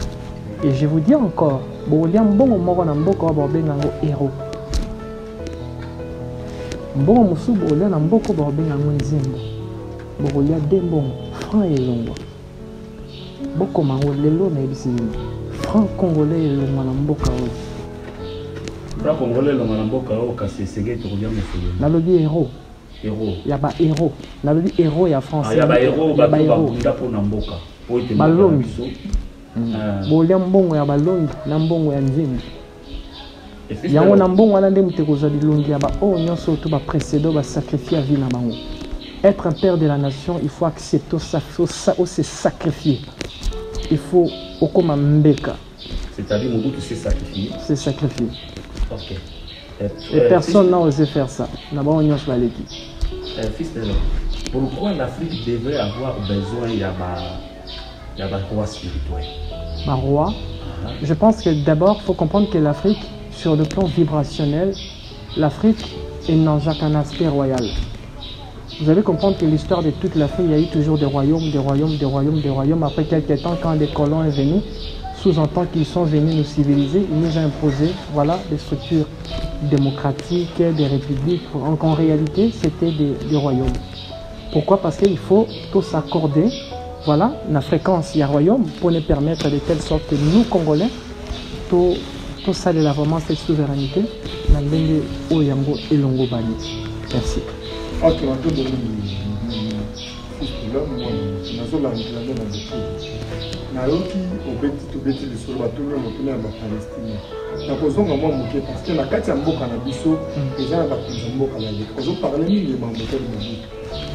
Et je vous dis encore, Boliam Bongo Moro Namboka Borbengango héros. Bongo Musu Bolia Namboko Borbengango Nzimbo. Bolia Dembongo, franc et longo. Boko Mango Lelo Nebisini. Franc Congolais et Longo Namboka. Franc Congolais Longo Namboka, Kassé Segé, Tourdia Moussou. Nalobi héros. Héros. Yaba héros. Nalobi héros ya français. Yaba héros, Yaba héros. Pour Namboka. Balongi. Bolia mbongo ya balongi na mbongo ya nzimbo. Yango na mbongo wana nde muteko za bilongi ya ba o nyonso to ba précédent ba sacrifier vie na bango. Être un père de la nation, il faut accepter ça, se sacrifier. Il faut okoma mbeka. C'est-à-dire Mobutu s'est sacrifié. C'est sacrifié. OK. Et personne n'a osé faire ça. Na ba o nyonso ba leki. Fils de l'homme. Pourquoi l'Afrique devrait avoir besoin il y a roi spirituel? Ma roi. Je pense que d'abord, il faut comprendre que l'Afrique, sur le plan vibrationnel, l'Afrique n'a qu'un aspect royal. Vous allez comprendre que l'histoire de toute l'Afrique, il y a eu toujours des royaumes, des royaumes, des royaumes, des royaumes. Après quelques temps, quand des colons sont venus, sous-entend qu'ils sont venus nous civiliser, ils nous ont imposé, voilà, des structures démocratiques, des républiques. En réalité, c'était des royaumes. Pourquoi? Parce qu'il faut tout s'accorder. Voilà, la fréquence, il y a royaume pour nous permettre de telle sorte que nous, Congolais, tout ça, de vraiment cette souveraineté, nous avons Oyango et Longo Bani. Merci. Ok, on peut donner nayoki obeti lisolo batuni motuni ya bapalestinien nakozonga mwa moke parce que na kati ya mboka na biso eza na bakonzi ya mboka baleka ozoparle mingi bamotali mobutu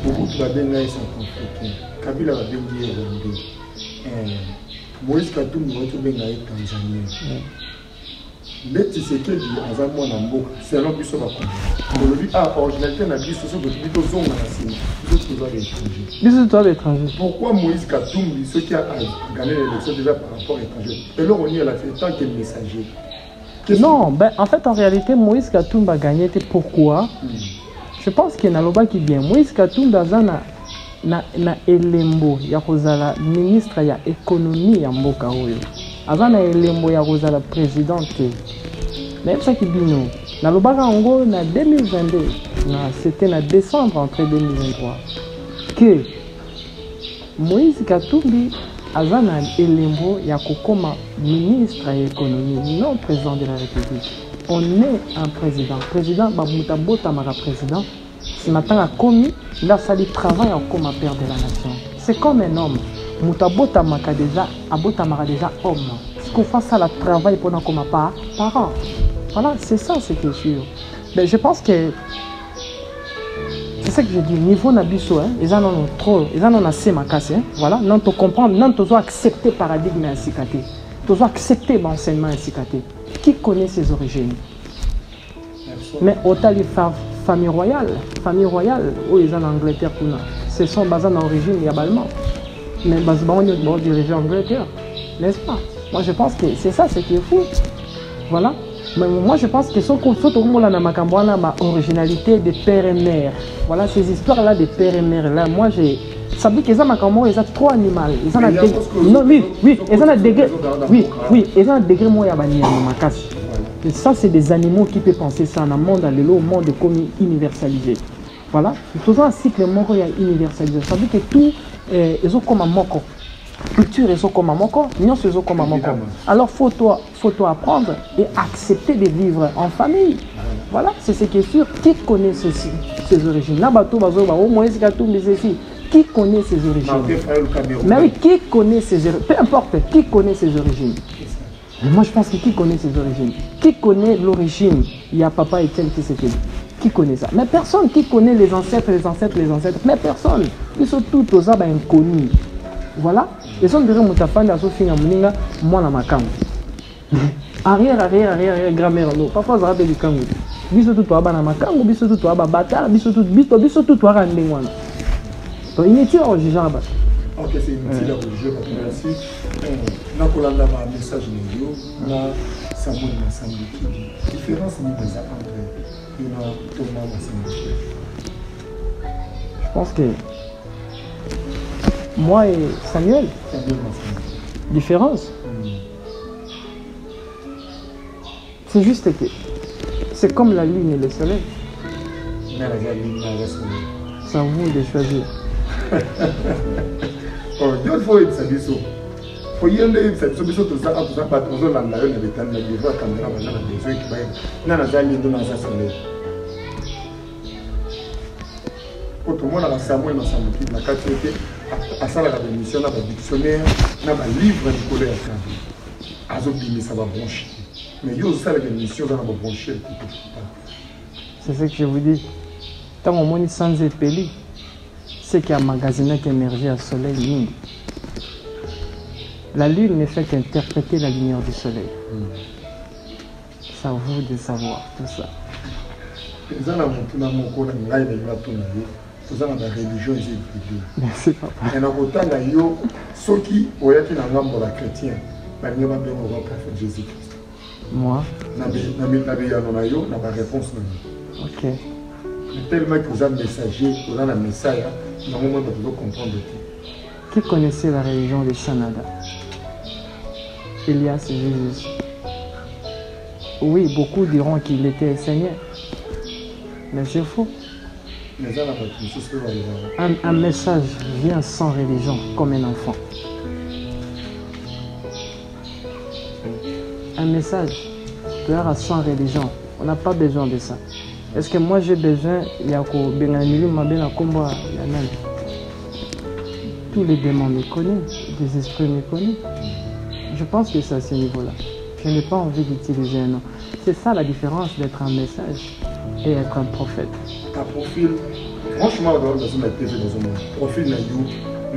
mobutu babenga ye centrafricain kabila babengi ye rwandais Moïse Katumbi babenga ye tanzanien nde Tshisekedi aza mwana mboka selon biso bakonzi olobi originalité na biso soki tobi tozonga na nsima biso toza baétranger. Biso toza baétranger. Pourquoi Moïse Katumbi ce qui a gagné l'élection déjà par rapport à étranger et là on y a la fait tant que messager. Non, ben en fait en réalité Moïse Katumbi a gagné pourquoi je pense qu'il y a un qui bien Moïse Katumbi a na elembo ya kozala ministre ya économie ya mboka oyo azana elembo ya kozala président te même ça qui bino na lobaka ngo na 2022 c'était na décembre entre 2023 que Moïse Katumbi azana elembo ya kokoma ministre ya économie non président de la République. On est un président bamuta bota mara président ce matin a commis il a fallu travailler comme un père de la nation. C'est comme un homme. Mutabota maka déjà, abota maka déjà homme. Ce qu'on fasse ça, le travail pendant comme un parent. Voilà, c'est ça ce qui est sûr. Mais je pense que c'est ça que je dis. Niveau nabiso, ils en ont trop, ils en ont assez makase. Voilà, non te comprendre, non te accepter paradigme ainsi caté. Tu dois accepter l'enseignement ainsi caté. Qui connaît ses origines? Mais autant les famille royale, où ils sont en Angleterre, ce sont basés en origine yabalement. Mais basés en diriger Angleterre, n'est-ce pas? Moi je pense que c'est ça ce qui est fou. Voilà. Mais moi je pense que surtout la originalité des pères et mères. Voilà ces histoires-là des pères et mères. Là, moi j'ai. Ça veut dire qu'ils ont trop animaux. Ils ont un degré. Non, oui, ils ont un degré. Oui, ils ont un degré moi yabani à et ça, c'est des animaux qui peuvent penser ça dans le monde, dans le monde universalisé. Voilà. Tout un cycle moko universalisé. Ça veut dire que tout, ils ont comme un moko. Culture, ils ont comme un moko. Nions, ils ont comme un moko. Alors, faut apprendre et accepter de vivre en famille. Voilà, c'est ce qui est sûr. Qui connaît ceci, ses origines? Nabato, Bazo, au moins, qui connaît ses origines? Mais oui, qui connaît ses origines? Peu importe, qui connaît ses origines? Moi je pense que qui connaît ses origines? Qui connaît l'origine? Il y a papa Etienne Tshisekedi. Qui connaît ça? Mais personne. Qui connaît les ancêtres? Mais personne. Ils sont tous aux abats inconnus. Voilà. Ils sont derrière Moutafanda à Sophie Mouninga, moi dans ma camp. Arrière, grand-mère. Parfois, ça rappelle du Kangou. Biso tout toi dans ma camp, biso tout toi bâtard, biso tout toi randéwana. Donc inutile au jugeant. Ok, c'est inutile au jugeant. Merci. Nakolanda ma message néo na Samuel Massambi qui dit différence entre Thomas Massambi. Je pense que moi et Samuel différence c'est juste que c'est comme la lune et le soleil. C'est à vous de choisir. Oh, Dieu faut être sabiso. Faut y aller, c'est sabiso tout ça, tout ça, pas tout ça, la lune est éternelle, les voix caméra, les yeux qui baillent, n'a pas ligne dans sa soleil. Autrement, dans la Samuel Massambi, la qualité à ça la émission, dans le dictionnaire, dans le livre de colère, à Zobimi, ça va brancher. Mais il y a aussi la émission, ça va brancher. C'est ce que je vous dis. Tant qu'on monte sans épeli, c'est qu'il y a un magasin qui émerge à soleil. La lune ne fait qu'interpréter la lumière du soleil. C'est à vous de savoir tout ça. Merci papa. Et dans le temps, il y a ceux qui ont été dans le chrétien, mais il y a un prophète Jésus-Christ. Moi? Il y a une réponse. Ok. Tellement que vous avez un messager, vous avez un message, normalement vous devez comprendre tout. Qui connaissait la religion de Sanada? Elias et Jésus. Oui, beaucoup diront qu'il était un Seigneur. Mais c'est faux. Un message vient sans religion, comme un enfant. Un message vient sans religion. On n'a pas besoin de ça. Est-ce que moi j'ai besoin, il y a tous les démons méconnus, des esprits méconnus. Je pense que c'est à ce niveau-là. Je n'ai pas envie d'utiliser un nom. C'est ça la différence d'être un message et être un prophète. Un profil, franchement, dans le profil,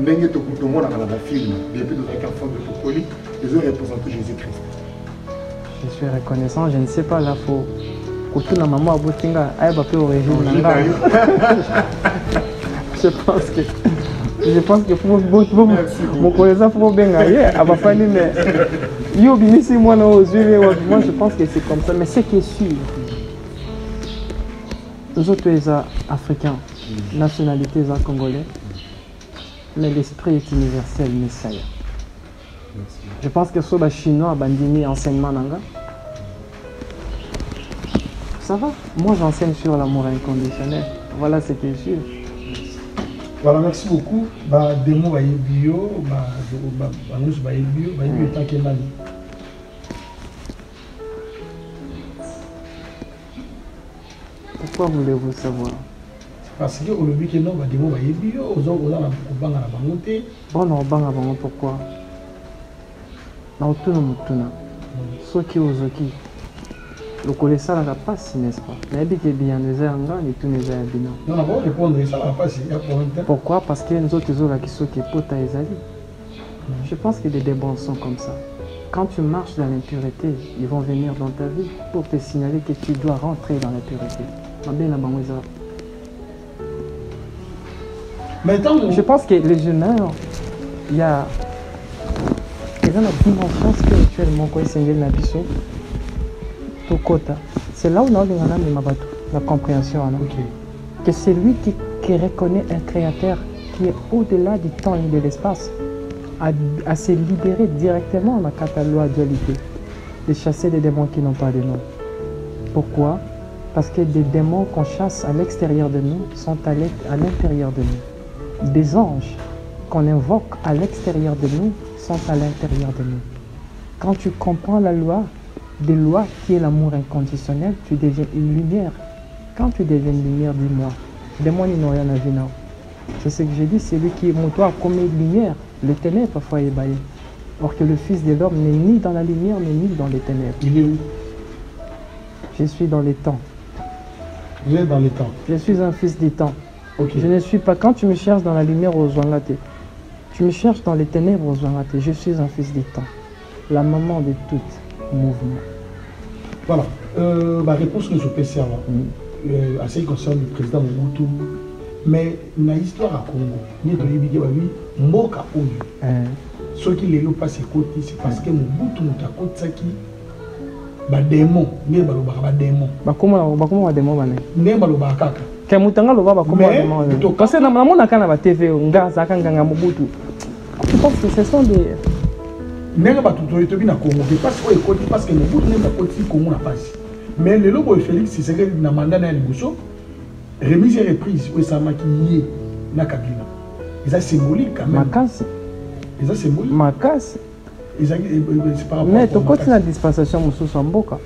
ndenge tokutongo na la film depuis de enfants de Topoli, ils ont représenté Jésus-Christ. Je suis reconnaissant, je ne sais pas là faut que la maman a botinga aille pas origine nanga. Je pense que pour mon collègue faut bien gagner à ma famille mais yo binisi moi non moi je pense que c'est comme ça mais ce qui est sûr nous autres les africains nationalité congolais mais l'esprit est universel, Messiah. Je pense que les Chinois abandonné enseignement nanga. Ça va. Moi j'enseigne sur l'amour inconditionnel. Voilà ce qui est sûr. Voilà, merci beaucoup. Des mots bio, pourquoi voulez-vous savoir? Parce que au début que non, des mots bio, bon, non, pourquoi? Ceux qui osent qui le connaissant la passe, n'est-ce pas? Mais bien les angles et tous les habitants. Non, on va répondre ça la passe. Pourquoi? Parce que nous autres qui sont qui potent à je pense que les débats sont comme ça. Quand tu marches dans l'impureté, ils vont venir dans ta vie pour te signaler que tu dois rentrer dans la pureté. Je pense que les humains, il y a une dimension spirituelle, c'est là où on a la compréhension. Que c'est lui qui reconnaît un créateur qui est au-delà du temps et de l'espace, à se libérer directement dans la loi dualité, de chasser des démons qui n'ont pas de nom. Pourquoi? Parce que des démons qu'on chasse à l'extérieur de nous sont à l'intérieur de nous. Des anges qu'on invoque à l'extérieur de nous sont à l'intérieur de nous. Quand tu comprends la loi, des lois qui est l'amour inconditionnel, tu deviens une lumière. Quand tu deviens une lumière, dis-moi, démons ils n'ont rien à vivre. C'est ce que j'ai dit, c'est lui qui est mon toit comme une lumière. Les ténèbres parfois ébahies. Or que le Fils de l'homme n'est ni dans la lumière, ni dans les ténèbres. Il est où? Je suis dans les temps. Vous êtes dans les temps. Je suis un fils du temps. Okay. Je ne suis pas, quand tu me cherches dans la lumière aux Zouangaté, tu me cherches dans les ténèbres aux Zouangaté, je suis un fils du temps. La maman de tout mouvement. Voilà. Ma réponse que je peux faire là, assez concerne le président Mobutu, mais dans l'histoire à Congo, nous avons dit que Mboka Oyo, ceux qui les passent côté, c'est parce que Mobutu nous a côté qui démon, mais ba démon. Comment démon bané? Mais ba kaka. Que mutanga lo ba comment démon. Parce que na mona kana ba TV ngaza kanga Mobutu. Je pense que ce sont des Nenga ba tuto etobi na Congo, parce que côté parce que Mobutu n'est pas côté Congo na passe. Mais le lobo Félix c'est que na mandat na liboso remise et reprise où ça maquillé na Kabila. C'est symbolique quand même. Makasi. C'est symbolique. Makasi. Mais tu continues la dispensation Moussou Mboka.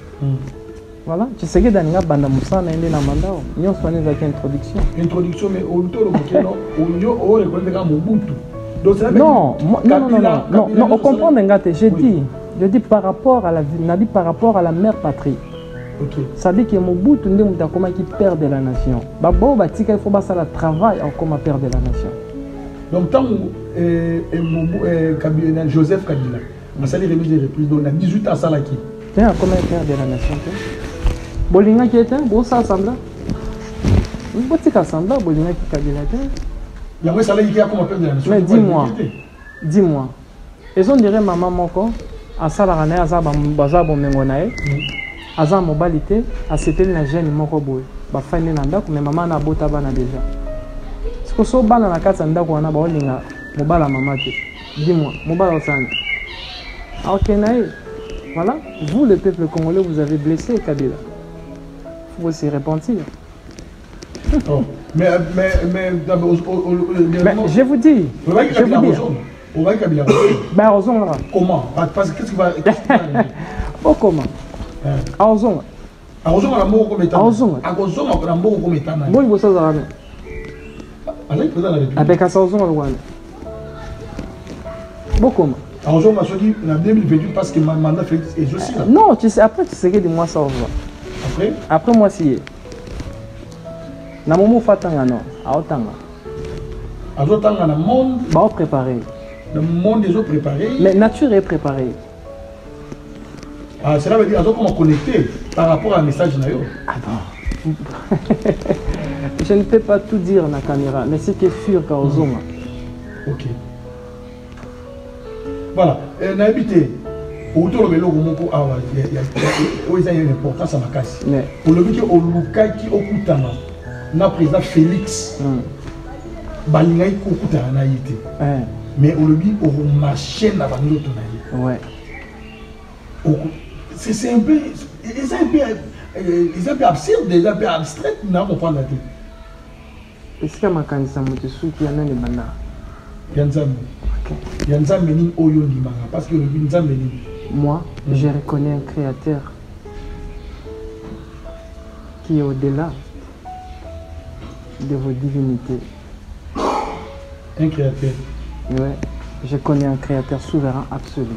Voilà, tu sais que dans la bande Moussa, on a une mandat. Nous avons fait une introduction. Introduction, mais au tour de Mobutu. Non, on comprend je dis par rapport à la vie, par rapport à la mère patrie. Ça dit que Mobutu est comme qui perd de la nation. Il faut faire le travail comme père de la nation. Donc, tant que Joseph Kabila, on s'est remis des reprises, donc on a 18 ans, ça là qui. Tiens, comment père de la nation? Bolinga qui était, bon, ça assemble. Bon, tu assemble, Bolinga qui Kabila était. Il y a un salaire qui a comme père de la nation. Mais dis-moi. Et on dirait maman Moko, à Salarane, à Zabon Mengonae, à Zamobalité, à c'était la jeune Moko Boy. Bah, fine Nanda, mais maman n'a pas bana déjà. Ce que so bana na kata ndako wana ba olinga mobala mamate. Dis-moi, mobala osana. Ok naï. Voilà, vous le peuple congolais vous avez blessé Kabila. Faut se repentir. Oh. Mais je vous dis. On va Kabila. Ben Ozon là. Comment? Parce que qu'est-ce qui va oh comment? Ozon. Ozon la mort comme état. Ozon. Ozon la mort comme état. Bon il faut ça. Avec Ozon le Beaucoup. En jour, je dis, en 2028, parce que ma mandat Félix est aussi là. Non, tu sais, après, tu sais que de moi, ça va. Après, moi, si. Na momo fatanga non, à otanga. À otanga, le monde. Bah, préparé. Le monde est préparé. Mais nature est préparée. Ah, cela veut dire comment connecter par rapport à un message. Ah bon. Je ne peux pas tout dire dans la caméra, mais c'est que sûr qu'au zoom. Ok. Voilà. N'habitez. Autour de l'eau, il y a une importance à ma casse. Pour le dire, au Luka qui okutama, na président Félix, balinga qui okutama na yité. Mais au lobby, au marché na vanilo tonaï. Ouais. C'est un peu, ils un peu absurde, ils un peu abstrait, n'a pas la tête. Est-ce que ma candidature me souhaite qu'il y en a des bandas? Yanza Menin Oyo Limanga, parce que le Yanza Menin. Moi, je reconnais un créateur qui est au-delà de vos divinités. Un créateur? Oui, je connais un créateur souverain absolu.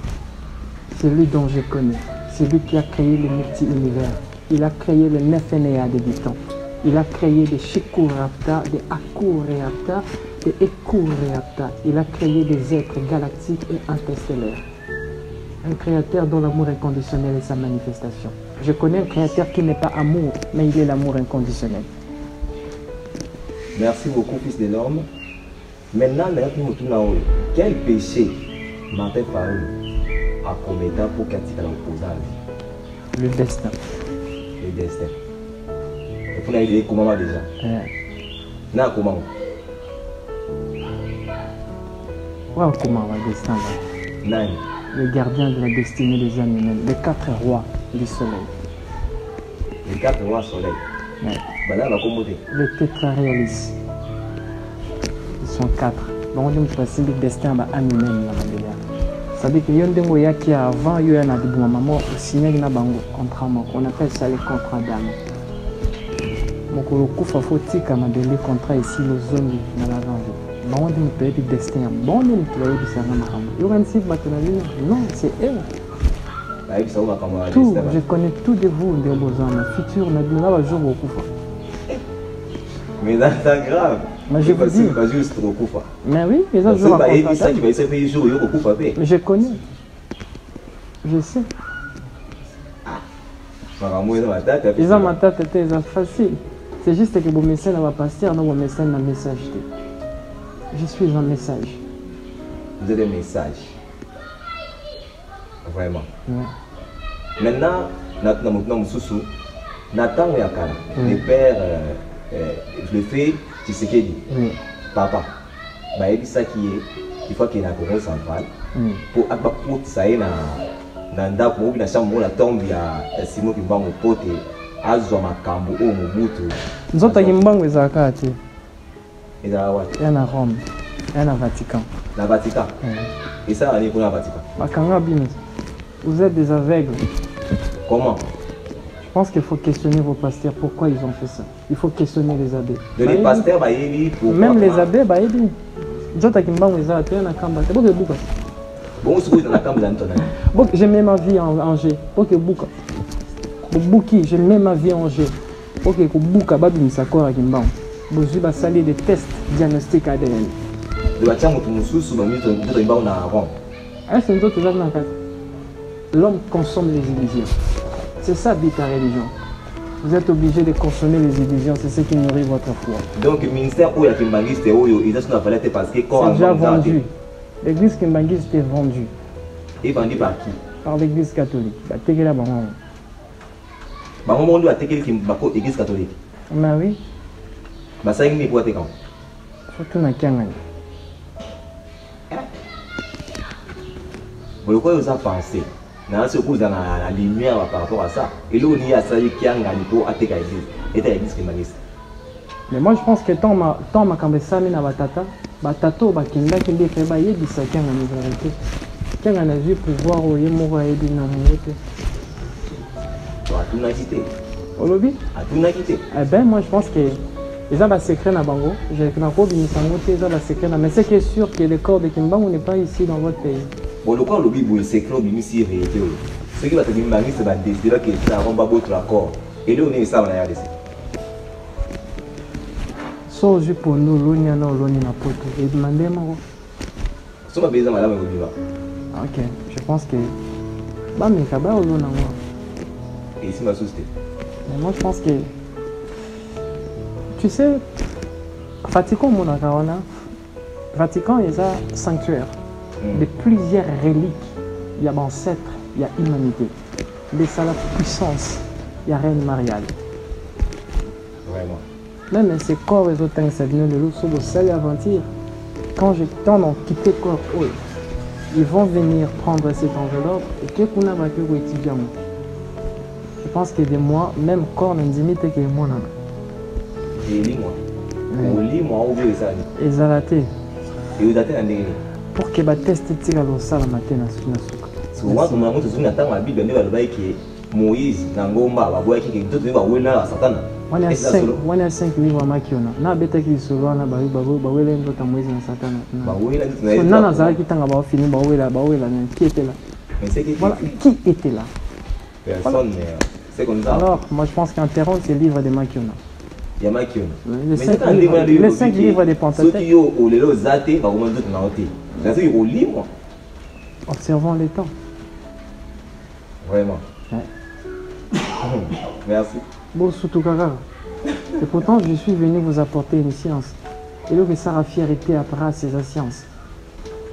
C'est lui dont je connais. C'est lui qui a créé le multi-univers. Il a créé le 9 NEA des Bitons. Il a créé des Shikurapta, des Akureapta, des Ekureapta. Il a créé des êtres galactiques et interstellaires. Un créateur dont l'amour inconditionnel est sa manifestation. Je connais un créateur qui n'est pas amour, mais il est l'amour inconditionnel. Merci beaucoup, fils de l'homme. Maintenant, quel péché Martin Faoul a commis pour qu'il ait l'opposage? Le destin. Le destin. Et vous avez dit comment déjà? Non, comment? Ouais, comment le destin va? Non. Le gardien de la destinée des âmes humaines, les 4 rois du soleil. Les 4 rois du soleil? Ouais. Les tétraréalistes. Ils sont 4. Donc, on dit le destin de l'âme humaine. Ça veut dire qu'il y a qui avant, il y a un maman signé un contrat. On appelle ça les contrats d'âme. Donc, il faut que les contrats ici, les zones dans la range. Bon, on peut être destin. Bon, on peut être non, c'est eux. Tout, je connais tout de vous, de vos âmes. Futur, on a dit, là, jour au Koufa. Mais c'est grave. Mais je vous dis. Pas juste au Koufa. Mais oui, mais ça, je vais mais je connais. Je sais. Les hommes en tête, c'est facile. C'est juste que vos messages ne vont pas passer, non, vos messages n'ont pas message. Je suis un message. Vous êtes un message. Vraiment. Ouais. Maintenant, Nathan Yakala, le père, je le fais, tu sais qu'il dit. Papa, il ça qui est, il faut qu'il y ait un courant central. Pour que ça ait un ndako, na chambre la tombe ya Simon Kimbango pote, azwa makambo o mubutu. Nzota Kimbango ezakati. Il y a à Rome, il y a à Vatican. La Vatican? Et ça, on est pour la Vatican? Vous êtes des aveugles. Comment? Je pense qu'il faut questionner vos pasteurs. Pourquoi ils ont fait ça? Il faut questionner les abbés. Les pasteurs, même les abbés, je mets ma vie en Angers. Je mets ma vie en Angers. Vous avez des tests diagnostiques ADN. L'homme consomme les illusions. C'est ça, dit ta religion. Vous êtes obligé de consommer les illusions, c'est ce qui nourrit votre foi. Donc, le ministère où il y a Kimbangiste, c'est déjà vendu. L'église Kimbangiste est vendue. Et vendue par qui? Par l'église catholique. Maman doit attaquer l'église catholique. Mais oui. Ça y est, pour attaquer. Surtout dans Kiangani. Pourquoi vous avez pensé? Dans la lumière par rapport à ça. Et là, il y a ça qui est pour attaquer l'église. Et l'église Kimbangiste. Mais moi, je pense que tant ma kambesami na batata, batato bakinda kinde fait ba yebi sa Kiangani vérité. Kiangani a vu pouvoir au yemoro yebi na mote. À tout n'a quitté. Au lobby? À tout n'a quitté. Eh ben, moi, je pense que Ils ont un secret dans Bango. J'ai un secret. Mais ce qui est sûr que le corps de Kimbangu n'est pas ici dans votre pays. Bon, le corps, le Bible, c'est clair, mais c'est réalité. Ce qui va te dire, c'est que décider que ça va votre accord. Et là, on est ça, on a RDC. So, je pour nous, l'on y a un l'on na poto. Et demandez-moi. Si on a besoin, madame, on y va. Ok, je pense que. Bah, mais Kaba, on a moi. Et ici, ma société. Mais moi, je pense que. Tu sais, Vatican, mon Akarona, Vatican est un sanctuaire de plusieurs reliques. Il y a ancêtres, il y a humanité. Les salades puissance, il y a Reine Mariale. Vraiment. Même ces corps, les autres, ça vient de l'eau, sur le sel aventure. Quand j'ai tant d'en quitté corps, ils vont venir prendre cette enveloppe et que qu'on a battu au étudiant. Je pense que de moi, même corps, n'a limite que moi. Et lis-moi. Lis-moi, où est ça? Et Zalaté. Et vous êtes un pour que les tests tirent le sale matin na suka. Souvent, comme on se souvient dans la Bible, Moïse, Nangomba, Babouaki, tout le monde a Satan. On a 5 livres à Makiona. Na beta qui se voit na Bawele ndota Moïse na Satan. Bawele na Nazara qui tanga ba fini Bawela qui était là. Mais c'est voilà qui était là. Personne c'est comme ça. Alors, moi je pense qu'interrompre ces livres de Makiona. Il y a Makiona. Les 5 livres de Pentateuque. Ceux qui ont les zaté, va comment d'autres n'ont c'est au livre. Observons les temps. Vraiment. Ouais. Merci. Bon, surtout Kaka. Et pourtant, je suis venu vous apporter une science. Et là, ça a fierté après ces sciences.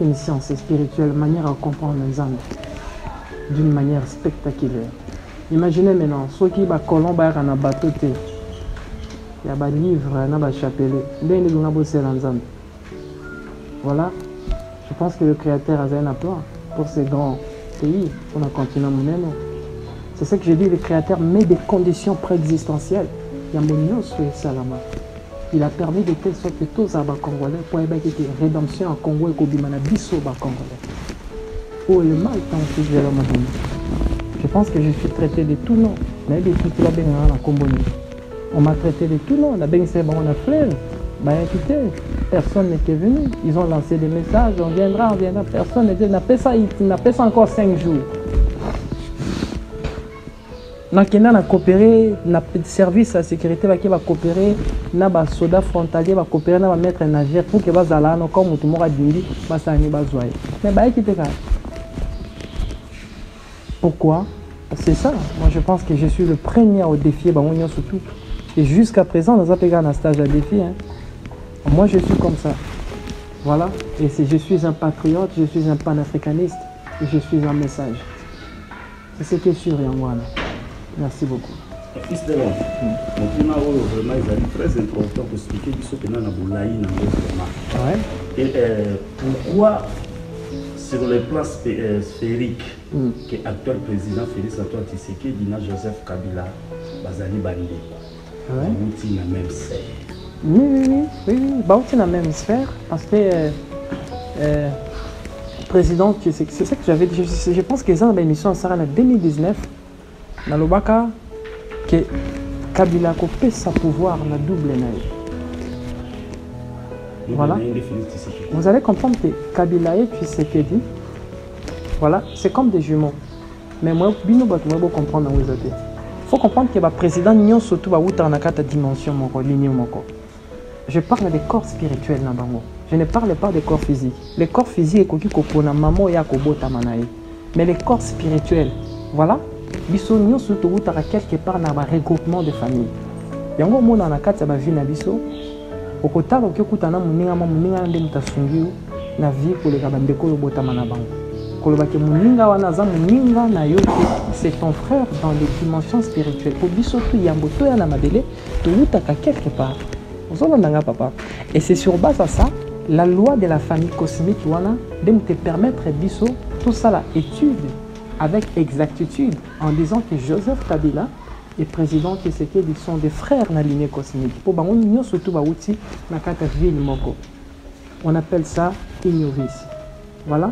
Une science spirituelle, manière à comprendre les âmes d'une manière spectaculaire. Imaginez maintenant, ceux qui ont colombe à un bateau, il y a des livres, il y a des chapelets. Voilà. Je pense que le Créateur a un plan pour ces grands pays, pour le continent mondial. C'est ce que j'ai dit, le Créateur met des conditions préexistentielles. Il a permis de telle sorte que tous les Congolais pour une rédemption en Congo et Kobimana Bisso Congolais. Oh, le mal tant que je l'ai. Je pense que je suis traité de tout nom. On m'a traité de tout nom. On a fleuve. Personne n'était venu. Ils ont lancé des messages. On viendra. Personne n'était. Il n'a pas ça encore 5 jours. On a coopéré. Le service de sécurité va coopérer. Les soldats frontaliers vont coopérer. On va mettre un navire pour que les gens comme tout le monde a dit. Mais pourquoi? C'est ça. Moi, je pense que je suis le premier à défier. Surtout. Et jusqu'à présent, nous avons un stage à défi. Moi, je suis comme ça. Voilà. Et je suis un patriote, je suis un panafricaniste et je suis un message. C'est ce qui est sûr, Yangwana. Merci beaucoup. Fils de l'homme, vraiment, ils ont très important pour expliquer ce que nous avons vraiment. Et pourquoi, sur le plan sphérique, que l'actuel président Félix Antoine Tshisekedi et Joseph Kabila, Bazali Bandé, sont dans la même sphère. Oui, dans la même sphère, parce que le président, c'est ce que j'avais dit, je pense que ça, dans l'émission en 2019, dans le Baka, que Kabila a coupé sa pouvoir, la double naïve. Voilà. Vous allez comprendre que Kabila et Tshisekedi, voilà, c'est comme des jumeaux. Mais moi, je vais comprendre où vous êtes. Il faut comprendre que le président n'y a surtout pas de dimension, je parle des corps spirituels. Je ne parle pas des corps physiques. Les corps physiques, mais les corps spirituels, voilà, ils sont surtout quelque part dans un regroupement de familles. Il y a un moment dans la carte de la vie, au côté de la vie pour les c'est ton frère dans les dimensions spirituelles. Pour quelque part. Et c'est sur base de ça, la loi de la famille cosmique de te permettre tout ça là étude avec exactitude en disant que Joseph Kabila et président Tshisekedi sont des frères dans la lignée cosmique. Pour surtout on appelle ça ignoris. Voilà.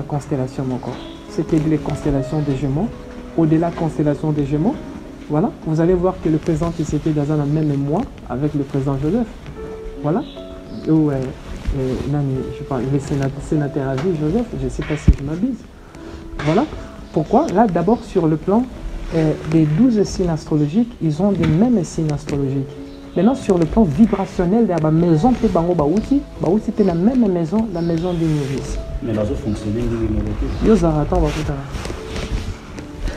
Constellation. C'était les constellations des Gémeaux. Au-delà de la constellation des Gémeaux, Voilà, vous allez voir que le président Tshisekedi dans un même mois avec le président Joseph. Voilà. Ou, je parle, le sénateur à vie, Joseph, je ne sais pas si je m'abuse. Voilà. Pourquoi? Là, d'abord, sur le plan des 12 signes astrologiques, ils ont des mêmes signes astrologiques. Maintenant, sur le plan vibrationnel, il y a la maison de Bango Baouti. Baouti, c'était la même maison, la maison des nourrices. Mais là, ça fonctionne bien. Yo, Zaratan, va foutre.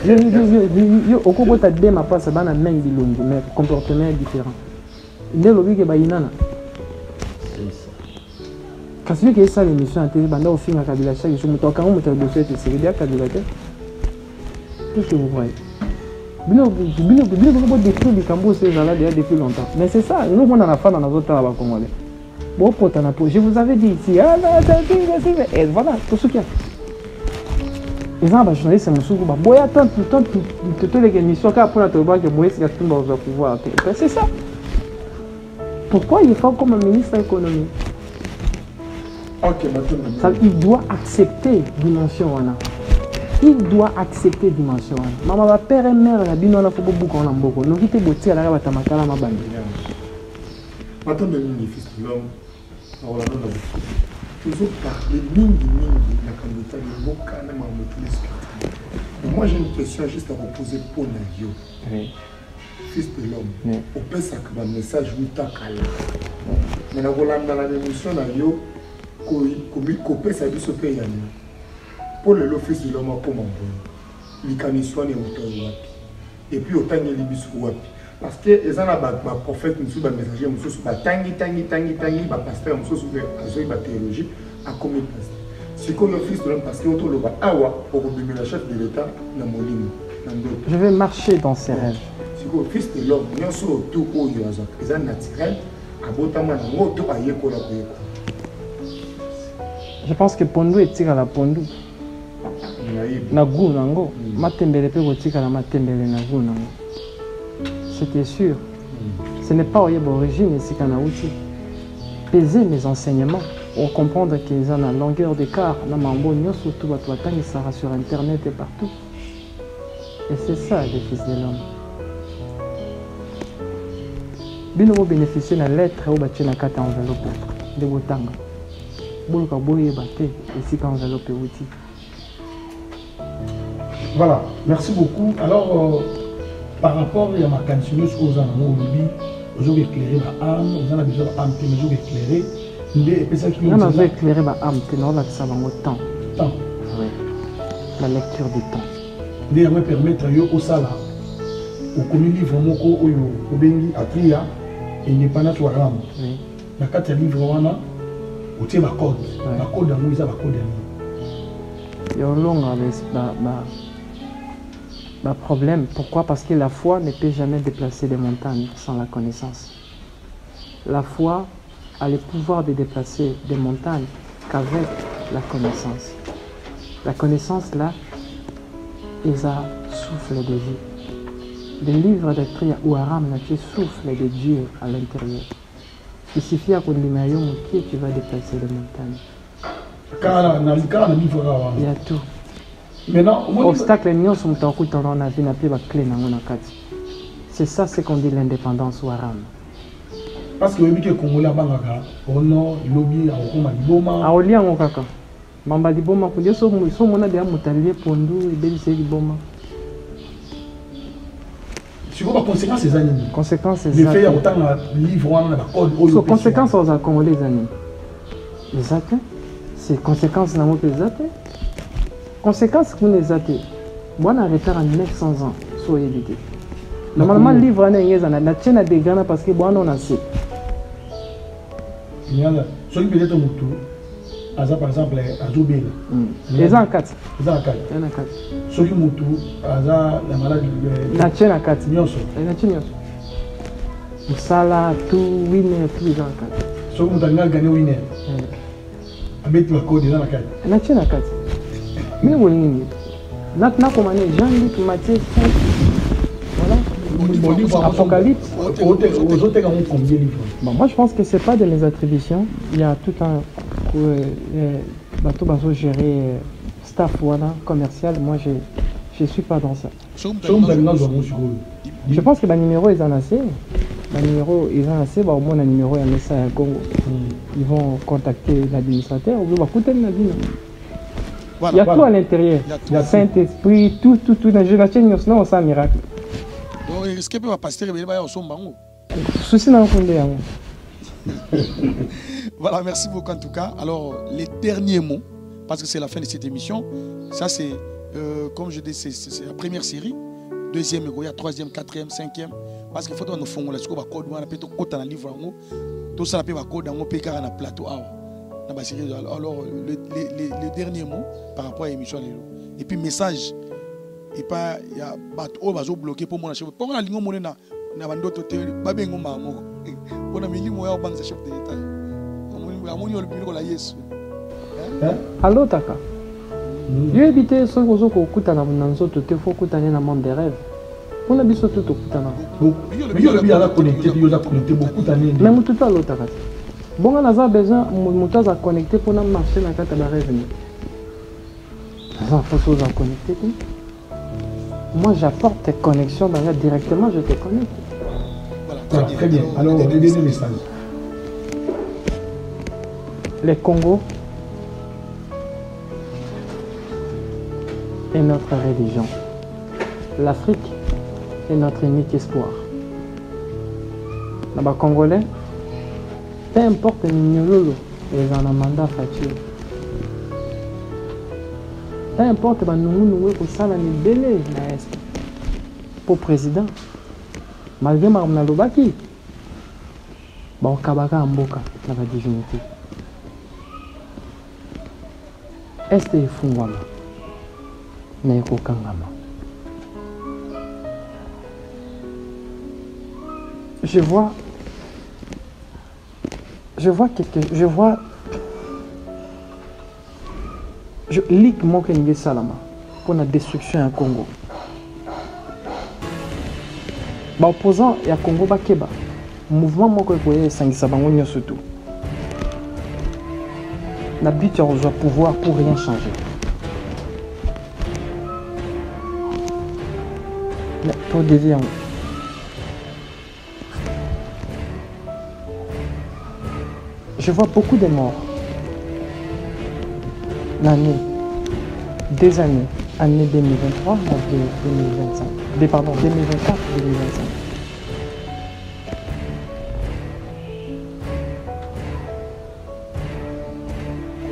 Yo, au Congo, tu as des mapas, ça va dans la même bilongo, mais comportement est différent. Il y a le Baïnana. Quand tu as ça, l'émission à télé, au film à Kabila, chaque jour, tu as quand même dossier, c'est bien Kabila. Qu'est-ce que vous voyez? Bilo détruit du Cambodge, ces gens-là déjà depuis longtemps. Mais c'est ça, nous on en a fait dans nos autres travaux congolais. Bon, je vous avais dit ici, et voilà, tout ce qu'il y a. Les gens, journaliste, c'est mon sourd. Boya, tant les émissions, quand après, tu vois que Moïse est dans le pouvoir. C'est ça. Pourquoi il faut comme un ministre de l'économie? Il doit accepter dimension. Il doit accepter dimension. Maman, va père et mère, la bino na fobo beaucoup en amboko. Nous vite botti à la batamakala ma bande. Maintenant, le fils de l'homme, on a toujours parlé la candidature de Bokana mais moi j'ai une question juste à vous poser pour Nagio. Fils de l'homme, au peut ça que un message vous takala. Mais dans la émission Nagio, qu'on ça du pays pour le fils de l'homme comme on il can soit né et puis autant il libis wapi parce que les gens là prophète nous ba messager nous sous ba tangi ba pasteur nous sous ba théologie a comme pasteur c'est comme le fils de l'homme parce que autour le ba awa pour obéir la chef de l'état na molimo na ndo je vais marcher dans ses rêves c'est comme fils de l'homme nous sur tout au yo aza c'est naturel abotama na moto ayekola ko. Je pense que Pondu est tiré à la Pondu. Nagu nango, matembele pe kotika na matembele nagu nango. C'était sûr. Ce n'est pas au origine ici qu'en a outil. Peser mes enseignements pour comprendre qu'ils ont la longueur d'écart. Na mambo nyo surtout batwatang il sera sur internet et partout. Et c'est ça les fils de l'homme. Bino mo bénéficier na lettre ou batie na kata enveloppe de botanga. Boluka boye baté ici quand enveloppe outil. Voilà, merci beaucoup. Alors, par rapport à ma candidature, aux animaux, vous avez éclairé ma âme, vous avez besoin d'âme, mais vous avez éclairé. On a éclairé ma âme, mais on a ça dans le temps. Temps. Oui. La lecture du temps. Vous allez permettre au sala, au commun livre, au bengi, à Tria, et il n'est pas notre ram. Oui. La carte livre, au tient ma code. Ma code d'amour, il y a ma code d'amour. Il y a un long problème. Pourquoi? Parce que la foi ne peut jamais déplacer des montagnes sans la connaissance. La foi a le pouvoir de déplacer des montagnes qu'avec la connaissance. La connaissance, là, est un souffle de vie. Le livre de Tria ou Aram, tu souffle de Dieu à l'intérieur. Il suffit à qu'on qui tu vas déplacer les montagnes. Il y a tout. Obstacle c'est ça ce qu'on dit l'indépendance Waram. Parce que les Congolais au nord, lobby à Liboma. À Olia Mokaka. Mamba Liboma, pour dire so mona de Mutalier Pondu et Belise Liboma. C'est quoi la conséquence des années? Conséquence les faits autant livre la code aux conséquences aux Congolais années. Les athées, c'est conséquences dans les athées. Conséquence pour les athées. Moi, on a retard à 900 ans, soyez évité. Normalement, le livre, on a tient à des Ghana parce que bon, on a assez. Celui qui peut-être Moutou, par exemple, à Zoubé. Les en 4. Les en 4. Celui qui Moutou, la maladie. La tient à 4. Nyoso. La tient Nyoso. Moussala, tout, winner, tout les en 4. Celui qui a gagné winner. Avec la code des en 4. La tient à 4. Mais vous voyez, là, comme on est Jean-Luc, Matthieu, voilà. Apocalypse. Bon, moi, je pense que ce n'est pas de mes attributions. Il y a tout un bateau géré staff voilà, commercial. Moi, je ne suis pas dans ça. Je pense que le numéro est en assez. Le numéro est en assez. Au moins, le numéro est en message à Congo. Ils vont contacter l'administrateur. Il y a tout à l'intérieur. Saint-Esprit, tout. Dans la chaîne, on sent un miracle. Donc, est-ce qu'il peut passer au Sombango? Souci dans le fond. Voilà, merci beaucoup en tout cas. Alors, les derniers mots, parce que c'est la fin de cette émission. Ça, c'est, comme je dis, c'est la première série. Deuxième, il y a troisième, quatrième, cinquième. Parce qu'il faut que nous fassions les code, on a peut-être côté dans le livre, tout ça, on a code dans le plateau. Alors, le dernier mot par rapport à l'émission. Et puis, message. Et pas, il y a des bloqué pour mon chef. Pour la ligne, on a d'autres théories. Babengo Mamo. On a mis les moyens au banc de chef de l'État. Allô, Taka. Je vais éviter ce que vous avez écouté dans le faut écouter dans le monde des rêves. On a besoin de tout écouter. Mais il y a connecté beaucoup d'années. Mais tout à l'autre, Taka. Bon, on a besoin de connecter pour marcher dans la carte de rêve. Il faut se connecter. Moi, j'apporte tes connexions directement, je te connecte. Voilà, très bien. Alors, le dernier message. Le Congo est notre religion. L'Afrique est notre unique espoir. Les Congolais, peu importe le numéro, ils ont un mandat facile. Peu importe nous ça la libellé pour président. Malgré ma lobaki, bon kabaka mboka na la divinité. Est-ce que fungwama na ekokangama? Je lis mon Kengue Salama pour la destruction en Congo. Opposant à Congo Bakeba, mouvement moko koye sangisa bango nyonso tout. La but est de pouvoir pour rien changer. Mais pour dévier, je vois beaucoup de morts. L'année, des années, année 2023, 2025, pardon, 2024, 2025.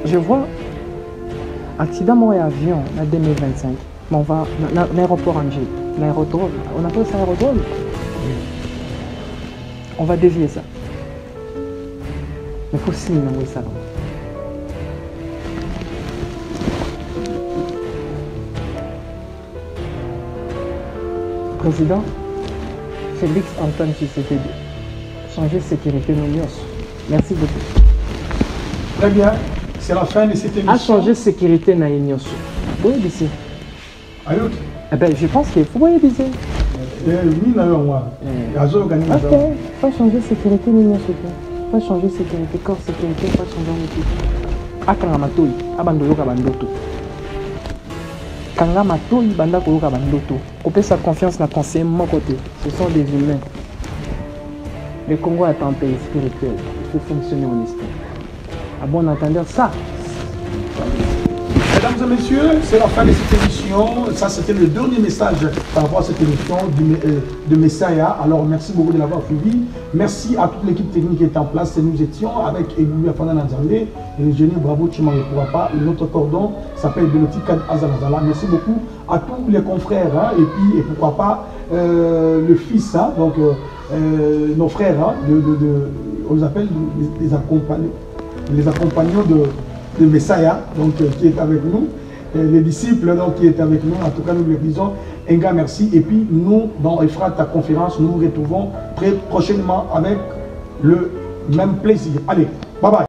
Je vois accident mon avion en 2025. Mais on va à l'aéroport Angers, l'aérodrome. On appelle ça aérodrome. On va dévier ça. Mais il faut signer dans le salon. Président Félix Antoine Tshisekedi, changer sécurité nos. Merci beaucoup. Très bien. C'est la fin de cette émission. A changer sécurité dans l'Union. Oui, ici. Ayout. Eh ben, je pense qu'il faut y diser. Ok, pas changer sécurité dans l'Union. Pas changer sécurité, corps sécurité, pas changer en équipe. Akangamatoi, abandoloka bandoto. Kangamatoi, bandakoloka bandoto. Couper sa confiance dans le conseil de mon côté. Ce sont des humains. Le Congo est un pays spirituel. Il faut fonctionner en esprit. À bon entendeur, ça. Mesdames et messieurs, c'est la fin de cette émission. Ça, c'était le dernier message par rapport à cette émission de Messiah. Alors, merci beaucoup de l'avoir suivi. Merci à toute l'équipe technique qui est en place. Et nous étions avec Egoui Afana Nanzambe, l'ingénieur Bravo Chima Yepourapa. Notre cordon s'appelle Beloti Kan Azanazala. Merci beaucoup à tous les confrères. Hein, et pourquoi pas le fils, hein, donc nos frères, hein, on les appelle les accompagnants de Messiah, donc, qui est avec nous, les disciples donc, qui est avec nous. En tout cas, nous lui disons un grand merci. Et puis, nous, dans Ephrata Conférence, nous nous retrouvons très prochainement avec le même plaisir. Allez, bye bye.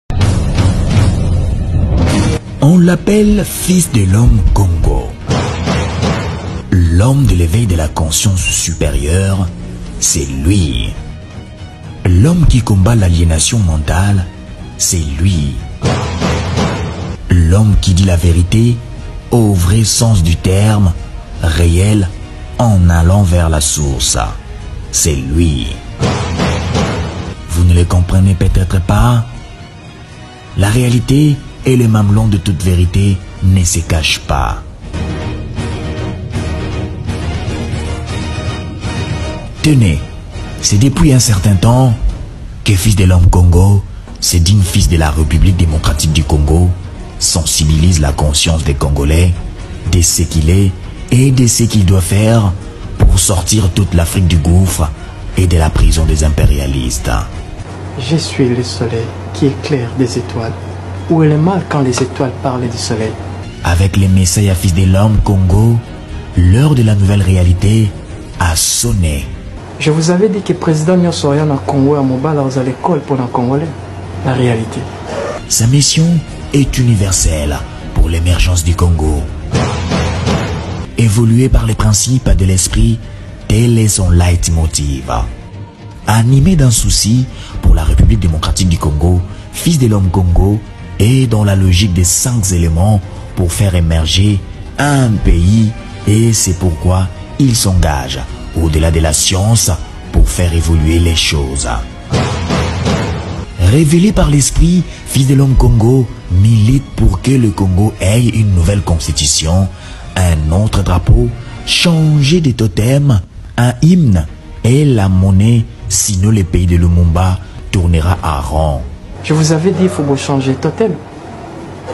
On l'appelle fils de l'homme Congo. L'homme de l'éveil de la conscience supérieure, c'est lui. L'homme qui combat l'aliénation mentale, c'est lui. L'homme qui dit la vérité au vrai sens du terme, réel, en allant vers la source. c'est lui. Vous ne le comprenez peut-être pas? La réalité et le mamelon de toute vérité ne se cachent pas. Tenez, c'est depuis un certain temps que Fils de l'Homme Congo, ce digne fils de la République démocratique du Congo, sensibilise la conscience des Congolais de ce qu'il est et de ce qu'il doit faire pour sortir toute l'Afrique du gouffre et de la prison des impérialistes. Je suis le soleil qui éclaire des étoiles. Où est le mal quand les étoiles parlent du soleil? Avec les messages à Fils de l'Homme Congo, l'heure de la nouvelle réalité a sonné. Je vous avais dit que le président Nyosoya na Congo à Mobala à l'école pour les Congolais. La réalité. Sa mission est universelle pour l'émergence du Congo. Évolué par les principes de l'esprit, tel est son leitmotiv. Animé d'un souci pour la République démocratique du Congo, Fils de l'Homme Congo est dans la logique des 5 éléments pour faire émerger un pays, et c'est pourquoi il s'engage au-delà de la science pour faire évoluer les choses. Révélé par l'esprit, Fils de l'Homme Congo milite pour que le Congo ait une nouvelle constitution, un autre drapeau, changer de totem, un hymne et la monnaie, sinon le pays de Lumumba tournera à rond. Je vous avais dit qu'il faut changer de totem.